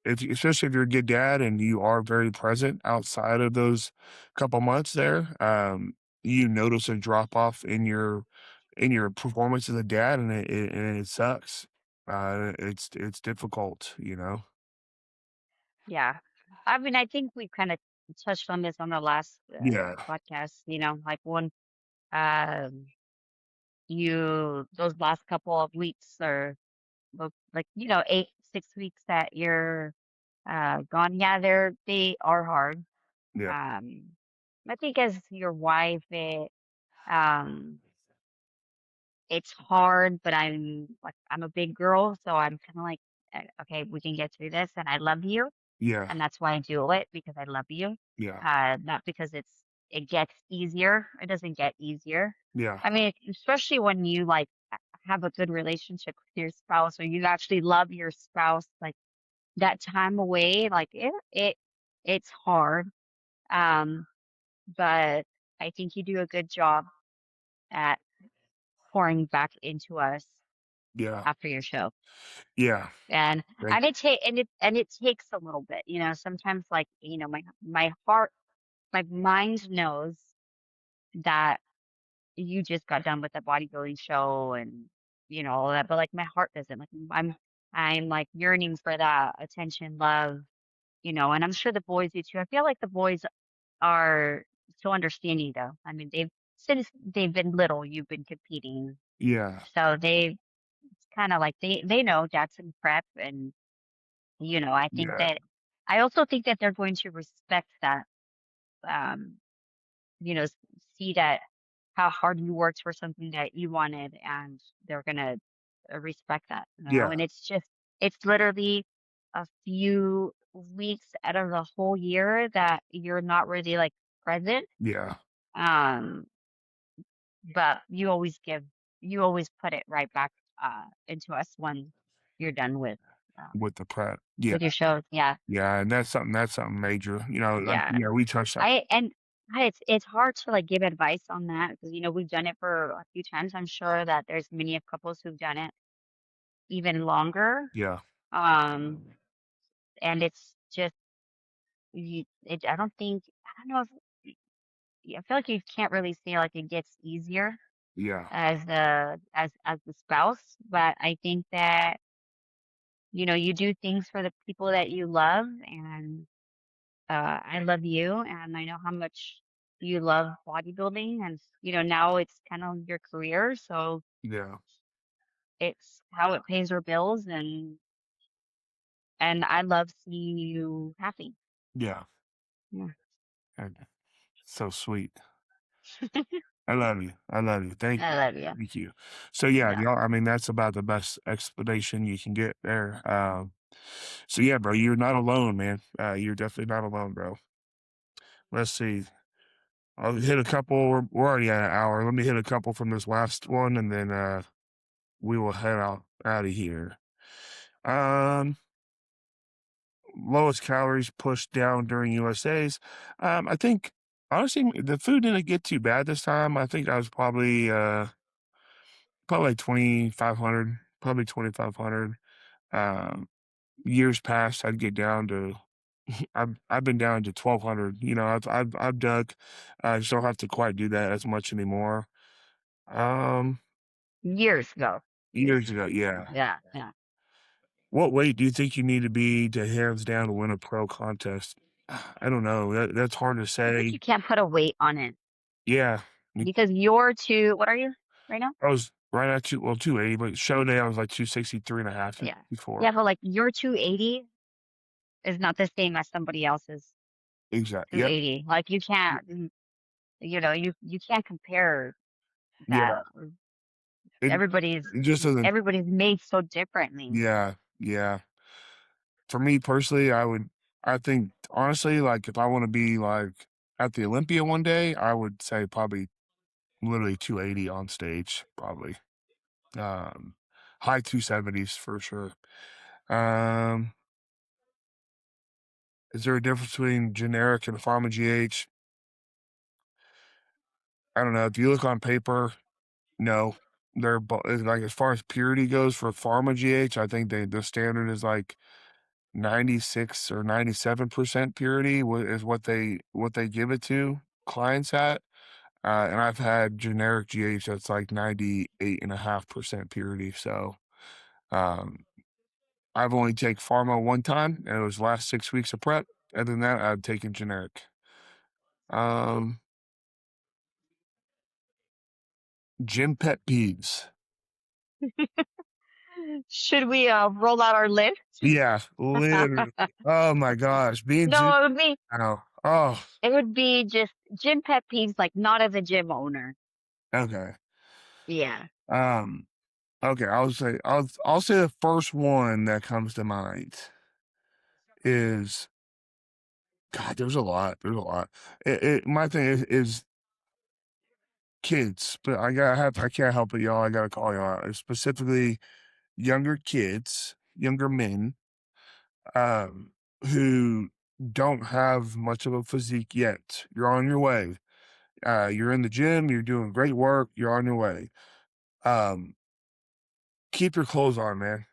If especially if you're a good dad and you are very present outside of those couple months there, you notice a drop off in your performance as a dad, and it sucks. It's difficult, you know. Yeah. I mean, I think we kind of touched on this on the last Yeah, podcast, like when um, those last couple of weeks or like, 8, 6 weeks that you're gone. Yeah, they are hard. yeah, Um, I think as your wife, um, it's hard, but I'm a big girl, so I'm kind of like, okay, we can get through this, and I love you, yeah, and that's why I do it because I love you, yeah, not because it gets easier. It doesn't get easier. yeah, I mean, especially when you like have a good relationship with your spouse, or you actually love your spouse, like that time away, like it's hard. Um, but I think you do a good job at pouring back into us yeah, after your show. yeah. And Thank and it takes a little bit, sometimes like, my heart, my mind knows that you just got done with the bodybuilding show and all that, but like my heart doesn't. Like I'm like yearning for that attention, love, and I'm sure the boys do too. I feel like the boys are so understanding though. I mean, since they've been little, you've been competing. yeah, So they kind of like they know Jackson prep, and I think yeah, that I also think that they're going to respect that, um, see that how hard you worked for something that you wanted, and they're gonna respect that, yeah, and it's literally a few weeks out of the whole year that you're not really like present. yeah, Um, but you always put it right back into us when you're done with. with the prep. Yeah, with your shows. Yeah, yeah, and that's something major. yeah. We touched that. It's hard to like give advice on that because we've done it for a few times. I'm sure that there's many of couples who've done it even longer. Yeah, Um, and it's just I don't think I don't know if I feel like you can't really say like it gets easier yeah, as the spouse, but I think that you do things for the people that you love, and I love you, and I know how much you love bodybuilding, and now it's kind of your career, so yeah, it's how it pays our bills, and I love seeing you happy. yeah. Yeah. And so sweet. I love you. I love you. Thank I you. love you. Thank you. So yeah, Yeah. I mean, that's about the best explanation you can get there. So yeah, bro, you're not alone, man. You're definitely not alone, bro. Let's see. I'll hit a couple. We're already at an hour. Let me hit a couple from this last one, and then we will head out of here. Um, Lowest calories pushed down during USA's. I think honestly, the food didn't get too bad this time. I think I was probably like 2,500, probably 2,500. Um, Years past, I'd get down to. I've been down to 1,200. I've dug. I just don't have to quite do that as much anymore. Um, Years ago. Years ago, yeah. Yeah. Yeah. What weight do you think you need to be to hands down win a pro contest? I don't know. That's hard to I think say. you can't put a weight on it Yeah, me- because you're too. What are you right now? I was right at 280, but show day I was like 263 and a half Yeah. before. Yeah, but like your 280 is not the same as somebody else's Exactly. Yep. 280. Like you can't, you can't compare Yeah. that. It, Everybody's it just doesn't. everybody's made so differently. Yeah. Yeah. For me personally, I think honestly, like if I want to be like at the Olympia one day, I would say probably literally 280 on stage, probably. Um, High 270s for sure. Um, is there a difference between generic and pharma GH? I don't know. If you look on paper, no. They're like as far as purity goes for pharma GH, I think the standard is like 96 or 97% purity is what they give it to clients at. And I've had generic GH that's like 98.5% purity. So um, I've only taken pharma one time, and it was last 6 weeks of prep. Other than that, I've taken generic. Um, Gym pet peeves. Should we roll out our list? Yeah, literally. Oh my gosh, being gym. No, Oh, it would be just gym pet peeves, like not as a gym owner. okay. Yeah. Um, okay. I'll say the first one that comes to mind is God. There's a lot. There's a lot. My thing is kids, but I can't help it, y'all. I gotta call y'all out. Specifically, younger kids, younger men, um, who don't have much of a physique yet. You're on your way. You're in the gym. You're doing great work. You're on your way. Um, Keep your clothes on, man.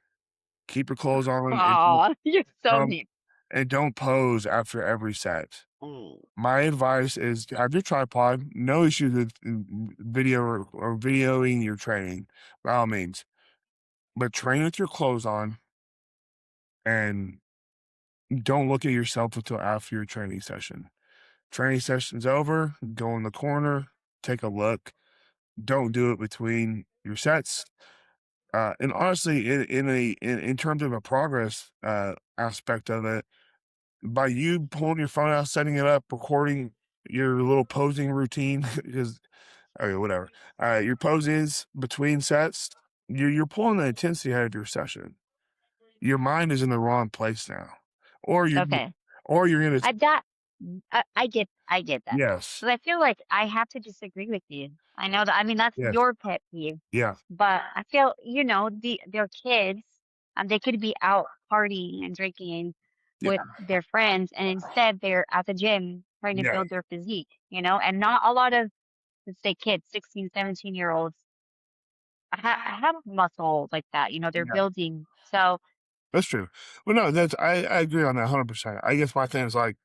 Keep your clothes on Oh, you're so um, mean. and don't pose after every set. Mm. My advice is have your tripod. No issues with video or videoing your training, by all means. But train with your clothes on and don't look at yourself until after your training session. Training session's over, go in the corner, take a look. Don't do it between your sets. And honestly, in terms of a progress aspect of it, by you pulling your phone out, setting it up, recording your little posing routine, because okay, whatever. Your poses between sets, you're pulling the intensity out of your session. Your mind is in the wrong place now, or you're Okay. or you're gonna I that I get that. yes, But I feel like I have to disagree with you. I know that. I mean, that's yes, your pet peeve. yeah, But I feel, they're kids and they could be out partying and drinking Yeah. with their friends, and instead they're at the gym trying to Yeah. build their physique, and not a lot of, let's say, kids, 16, 17-year-olds have muscle like that, they're Yeah. building. So That's true. Well, no, I agree on that 100%. I guess my thing is like,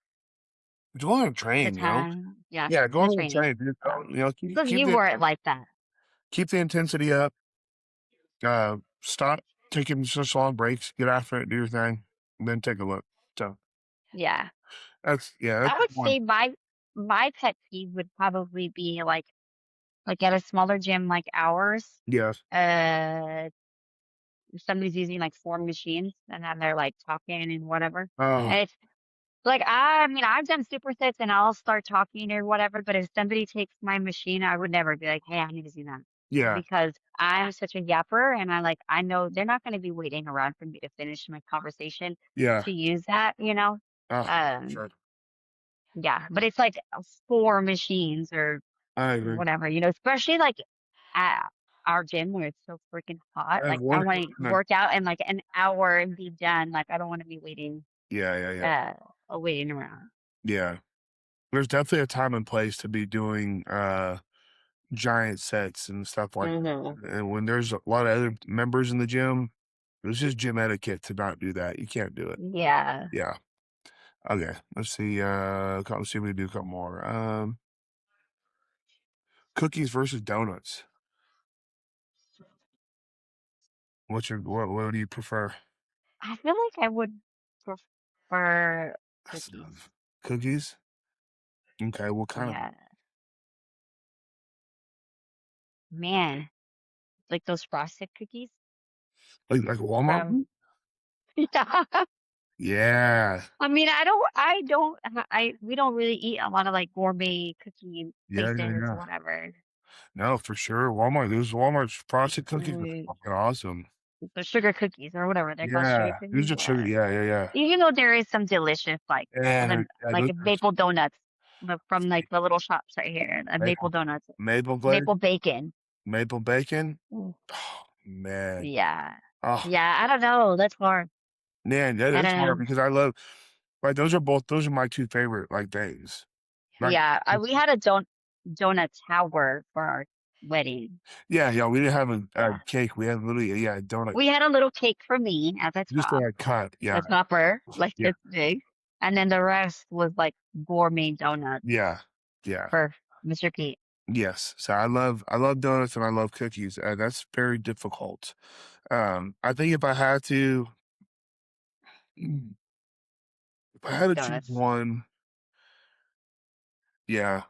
go on and the train, time, yeah, Yeah, go the on and training. train, dude. Yeah. Keep Because keep you weren't like that. the intensity up. Stop taking such long breaks. Get after it. Do your thing. And then take a look. So Yeah. that's I would one. say my pet peeve would probably be like at a smaller gym like ours. Yes. Uh if somebody's using like four machines and then they're like talking and whatever. Oh, And it's like I mean I've done supersets and I'll start talking or whatever, but if somebody takes my machine, I would never be like, hey, I need to see that. yeah, Because I'm such a yapper and I know they're not gonna be waiting around for me to finish my conversation yeah. to use that. Oh, Um sure. Yeah, but it's like four machines or I agree. whatever, especially like at our gym where it's so freaking hot. I have Like I one. want to work out in like an hour and be done. Like I don't want to be Yeah, yeah, yeah, uh waiting around. yeah. There's definitely a time and place to be doing giant sets and stuff like Hmm. that. And when there's a lot of other members in the gym, it's just gym etiquette to not do that. You can't do it. Yeah. Yeah. Okay. Let's see. Let's see if we can do a couple more. Cookies versus donuts. What do you prefer? I feel like I would prefer That's cookies. tough. Cookies? Okay, what kind of Yeah. Man, like those frosted cookies like Walmart? from yeah. Yeah. I mean, we don't really eat a lot of like gourmet cookie Yeah, yeah, places or yeah. whatever. No, for sure. Those Walmart frosted cookies are Mm, fucking awesome. the sugar cookies or whatever they're called, sugar Yeah. These cookies. are sugar. Yeah. Yeah, yeah, yeah. Even though there is some delicious And yeah, like those are maple donuts from like the little shops right here, maple maple donuts, maple glaze, maple bacon. maple bacon. Mm. Oh, man. Yeah. Oh, Yeah. I don't know. That's hard. man, I that's don't hard know. because I love like those are my two favorite like things. Like Yeah. We had a donut tower for our wedding. yeah, yeah, we didn't have a Yeah. cake. We had literally yeah, a donut We had a little cake for me at the just top. like cut. Yeah. A topper, like Yeah. this big, and then the rest was like gourmet donuts Yeah. Yeah. for Mr. Pete. Yes. So I love donuts and I love cookies. That's very difficult. I think mm, if I had to choose Donuts. one, yeah.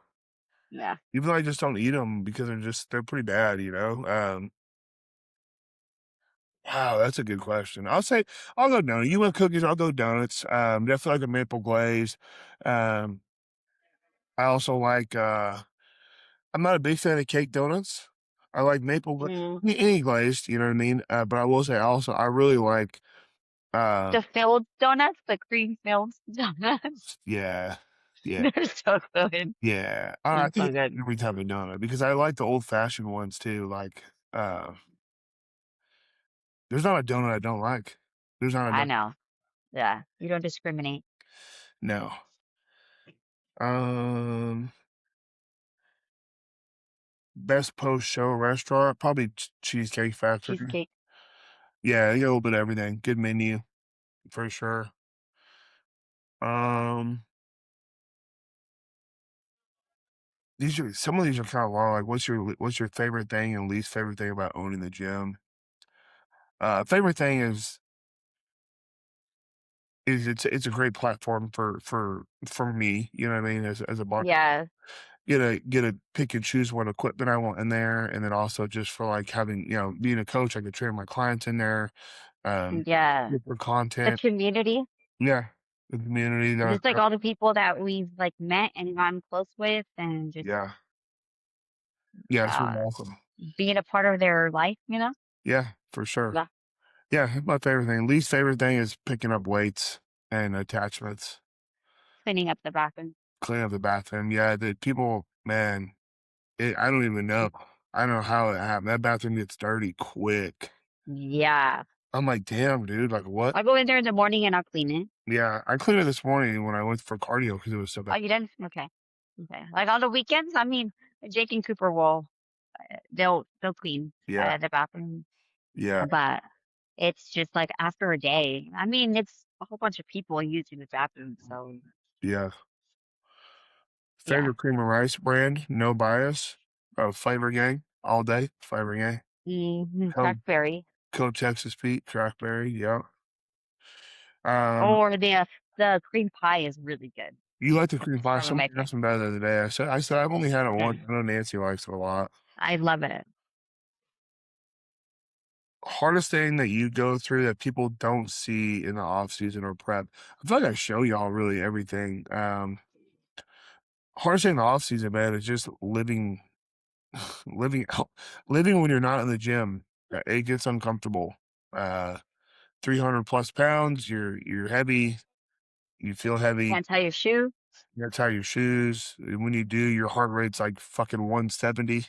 Yeah. Even though I just don't eat them because they're pretty bad. Wow, that's a good question. I'll go donut. You want cookies? I'll go donuts. Definitely like a maple glaze. Um, I also like. I'm not a big fan of cake donuts. I like Mm. any glazed. You know what I mean? But I will say also I really like. Uh, The filled donuts, the cream filled donuts. yeah, yeah, They're so good. yeah. I They're think so it's good. every time a donut because I like the old fashioned ones too. Like, there's not a donut I don't like. There's not a I donut. know. Yeah. You don't discriminate. No. Um, Best post show restaurant probably Cheesecake Factory. Cheesecake. Yeah, they got a little bit of everything. Good menu for sure. Um, some of these are kind of long. Like, what's your favorite thing and least favorite thing about owning the gym? Favorite thing is it's a great platform for me. You know what I mean? As a bar, Yeah. get to pick and choose what equipment I want in there, and then also just for like having being a coach, I could train my clients in there. Yeah. Look for The content. community. Yeah, the community. Just like all the people that we've like met and gotten close with and just Yeah, yeah, it's really uh awesome. being a part of their life. Yeah, for sure. Yeah. Yeah, that's my favorite thing. Least favorite thing is picking up weights and attachments, Cleaning up the bathroom. cleaning up the bathroom. Yeah, the people, man, I don't even know. I don't know how it happened. That bathroom gets dirty quick. Yeah. I'm like, damn, dude, like what? I'll go in there in the morning and I'll clean it. Yeah, I cleaned it this morning when I went for cardio because it was so Oh, bad. you didn't? Okay. Okay. Like on the weekends, I mean, Jake and Cooper will, they'll clean Yeah, the bathroom, yeah, but it's just like after a day. I mean, it's a whole bunch of people using the bathroom, so yeah. yeah. Favorite cream and rice brand? No bias. Flavor Gang all day. Flavor Gang. Co Crackberry Texas Pete Crackberry. Yeah. Um, or the cream pie is really good. you like the cream It's pie? probably my Somebody got favorite. some better the other day. I said I've only had it Yeah, once. I know Nancy likes it a lot. I love it. Hardest thing that you go through that people don't see in the off season or prep. I feel like I show y'all really everything. Hardest thing in the off season, man, is just living out, living when you're not in the gym. It gets uncomfortable. Uh, 300 plus pounds. You're heavy. You feel heavy. Can't tie your shoe. You gotta tie your shoes. And when you do, your heart rate's like fucking 170. You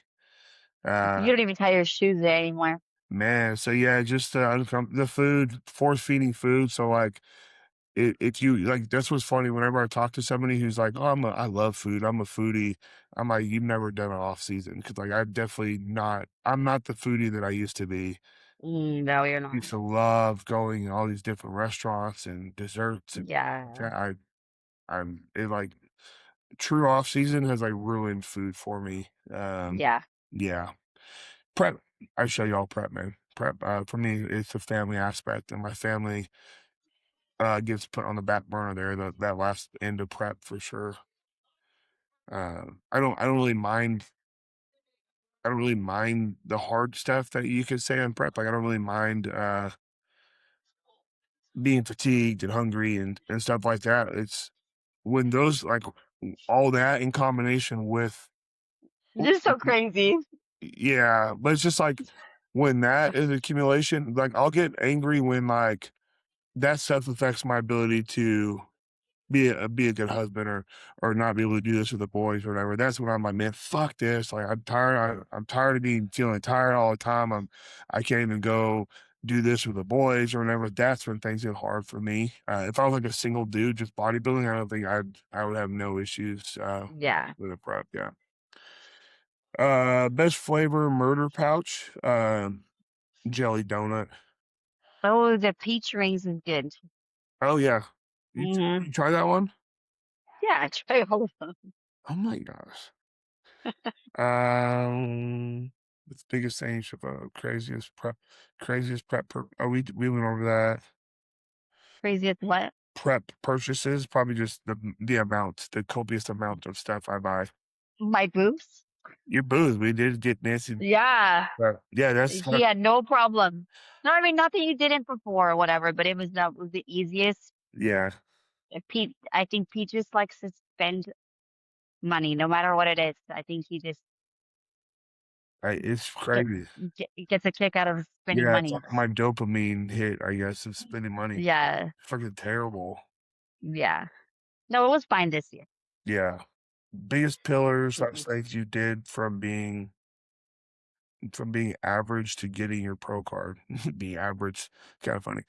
don't even tie your shoes anymore. Man, so yeah, just the food, force feeding food. So like, if you like, that's what's funny. Whenever I talk to somebody who's like, "Oh, I love food. I'm a foodie," I'm like, "You've never done an off season because like I'm definitely not. I'm not the foodie that I used to be. No, you're not. Used to love going to all these different restaurants and desserts and Yeah, I'm it like true off season has like ruined food for me. yeah, Yeah, prep. I show y'all prep, man. Prep for me, it's a family aspect, and my family gets put on the back burner there. That last end of prep for sure. I don't really mind. I don't really mind the hard stuff that you could say on prep. Like I don't really mind being fatigued and hungry and stuff like that. It's when those like all that in combination with this is so crazy. yeah, but it's just like when that is accumulation, like I'll get angry when like that stuff affects my ability to be a good husband or not be able to do this with the boys or whatever. That's when I'm like, man, fuck this. Like I'm tired. I'm tired of being feeling tired all the time. I can't even go do this with the boys or whatever. That's when things get hard for me. If I was like a single dude just bodybuilding, I don't think I would have no issues Yeah. with a prep. Yeah. Best flavor murder pouch. Jelly donut. Oh, the peach rings is good. Oh yeah. Hmm. You try that one? Yeah, try all of them. Oh my gosh. The biggest thing of craziest prep. Oh, we went over that. Crazy as what? Prep purchases, probably just the copious amount of stuff I buy. My boobs? Your booze, we did get Nancy. Yeah. Yeah, He had no problem. No, I mean, not that you didn't before or whatever, but that was the easiest. yeah, I think Pete just likes to spend money, no matter what it is. I think he just it's get, crazy. gets a kick out of spending Yeah, it's money. like my dopamine hit, I guess, of spending money. Yeah, Fucking terrible. yeah. No, it was fine this year. Yeah. Biggest pillars, It like was, things you did from being average to getting your pro card. Being average, kind of funny.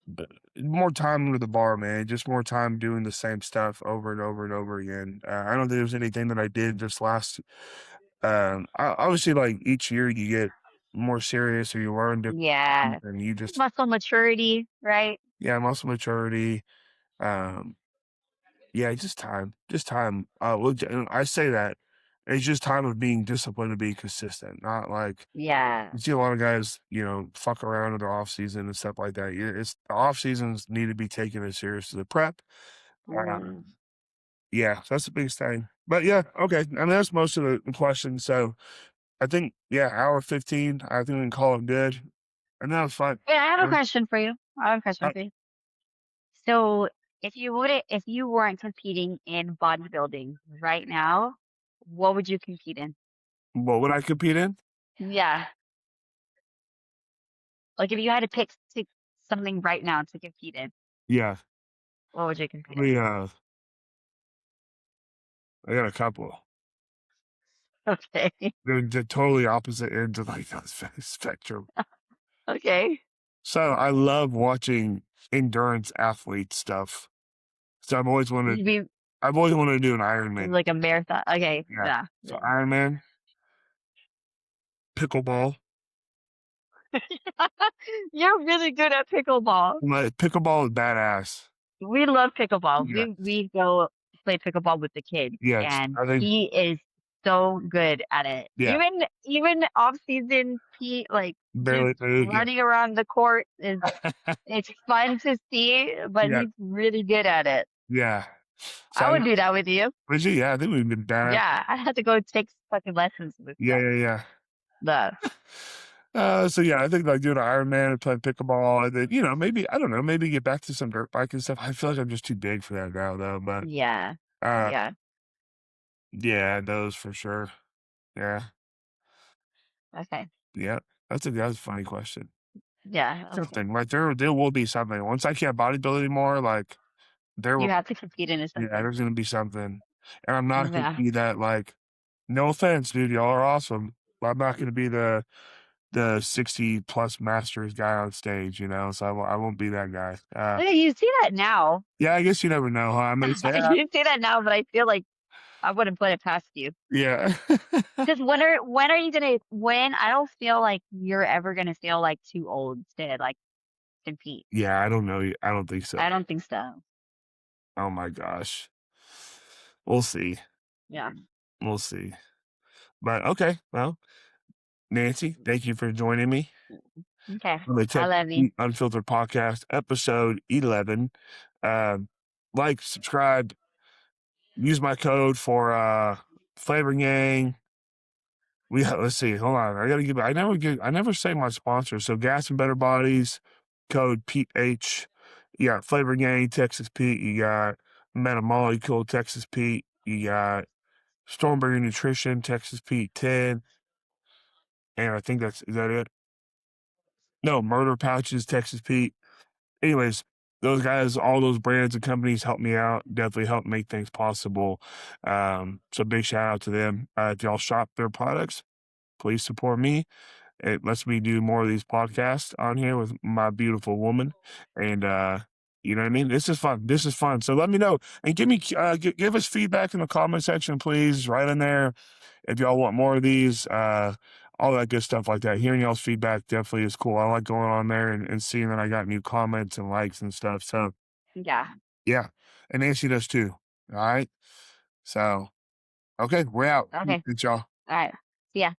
But more time under the bar, man. Just more time doing the same stuff over and over and over again. I don't think there was anything that I did this last. Obviously, like each year you get more serious or you learn different, yeah. and you just Muscle maturity, right? yeah, muscle maturity. Um, yeah, just time, just time. I say that it's just time of being disciplined and being consistent, not like Yeah. you see a lot of guys, fuck around in the off season and stuff like that. It's the off seasons need to be taken as serious as the prep. Mm. Yeah, so that's the biggest thing. But yeah, okay. I mean, that's most of the questions. So I think, yeah, hour 15, I think we can call it good. And that was fun. Wait, I have a Yeah. question for you. I have a question Uh, for you. So, if you weren't competing in bodybuilding right now, what would you compete in? what would I compete in? Yeah. Like if you had to pick something right now to compete in, Yeah. what would you compete in? We, I got a couple. Okay. They're totally opposite ends of like the spectrum. Okay. So I love watching endurance athlete stuff. So You'd be I've always wanted to do an Ironman. like a marathon. Okay. Yeah. Yeah. So Yeah. Ironman, pickleball. You're really good at pickleball. Pickleball is badass. We love pickleball. Yeah. We go play pickleball with the kids, Yes. and I think, he is so good at it. yeah. Even off season, he like just Barely through. Yeah. running around the court is it's fun to see, but Yeah. he's really good at it. Yeah. So I would do that with you. would you? Yeah. I think we've been badass. Yeah, I had to go take fucking lessons with Yeah. Yeah. the So yeah, I think like doing an Ironman and playing pickleball, and then maybe I don't know, maybe get back to some dirt biking stuff. I feel like I'm just too big for that now, though. But yeah uh, yeah. yeah, those for sure. Yeah, Okay. yeah. That's a funny question. Yeah. Okay. Something like there will be something once I can't bodybuild anymore. Like there You will, have to compete into yeah, something. there's gonna be something, and I'm not gonna Yeah. be that like. No offense, dude, y'all are awesome. But I'm not gonna be the 60 plus masters guy on stage, so I won't be that guy. Yeah, you see that now. Yeah, I guess you never know, huh? I may say, You say that now, but I feel like I wouldn't put it past you. yeah. Because when are you gonna when I don't feel like you're ever gonna feel like too old to like compete. Yeah, I don't know. I don't think so. I don't think so. Oh my gosh. We'll see. Yeah. We'll see. But okay, well, Nancy, thank you for joining me Okay. on the I Texas love you. Pete Unfiltered Podcast, episode 11. Like, subscribe, use my code for Flavor Gang. Let's see. Hold on. I never say my sponsor. So Gas and Better Bodies, code Pete H. You got Flavor Gang, Texas Pete. You got Metamolecule, Texas Pete. You got Stormberry Nutrition, Texas Pete 10. And I think is that it? No, Murder Pouches, Texas Pete. Anyways, those guys, all those brands and companies help me out, definitely help make things possible. So big shout out to them. If y'all shop their products, please support me. It lets me do more of these podcasts on here with my beautiful woman. And, you know what I mean? This is fun. This is fun. So let me know and give us feedback in the comment section, please, right in there. If y'all want more of these, all that good stuff like that. Hearing y'all's feedback definitely is cool. I like going on there and seeing that I got new comments and likes and stuff. So Yeah. yeah. And Nancy does too. All right. So, okay, we're out. Okay. Good y'all. All right. See ya.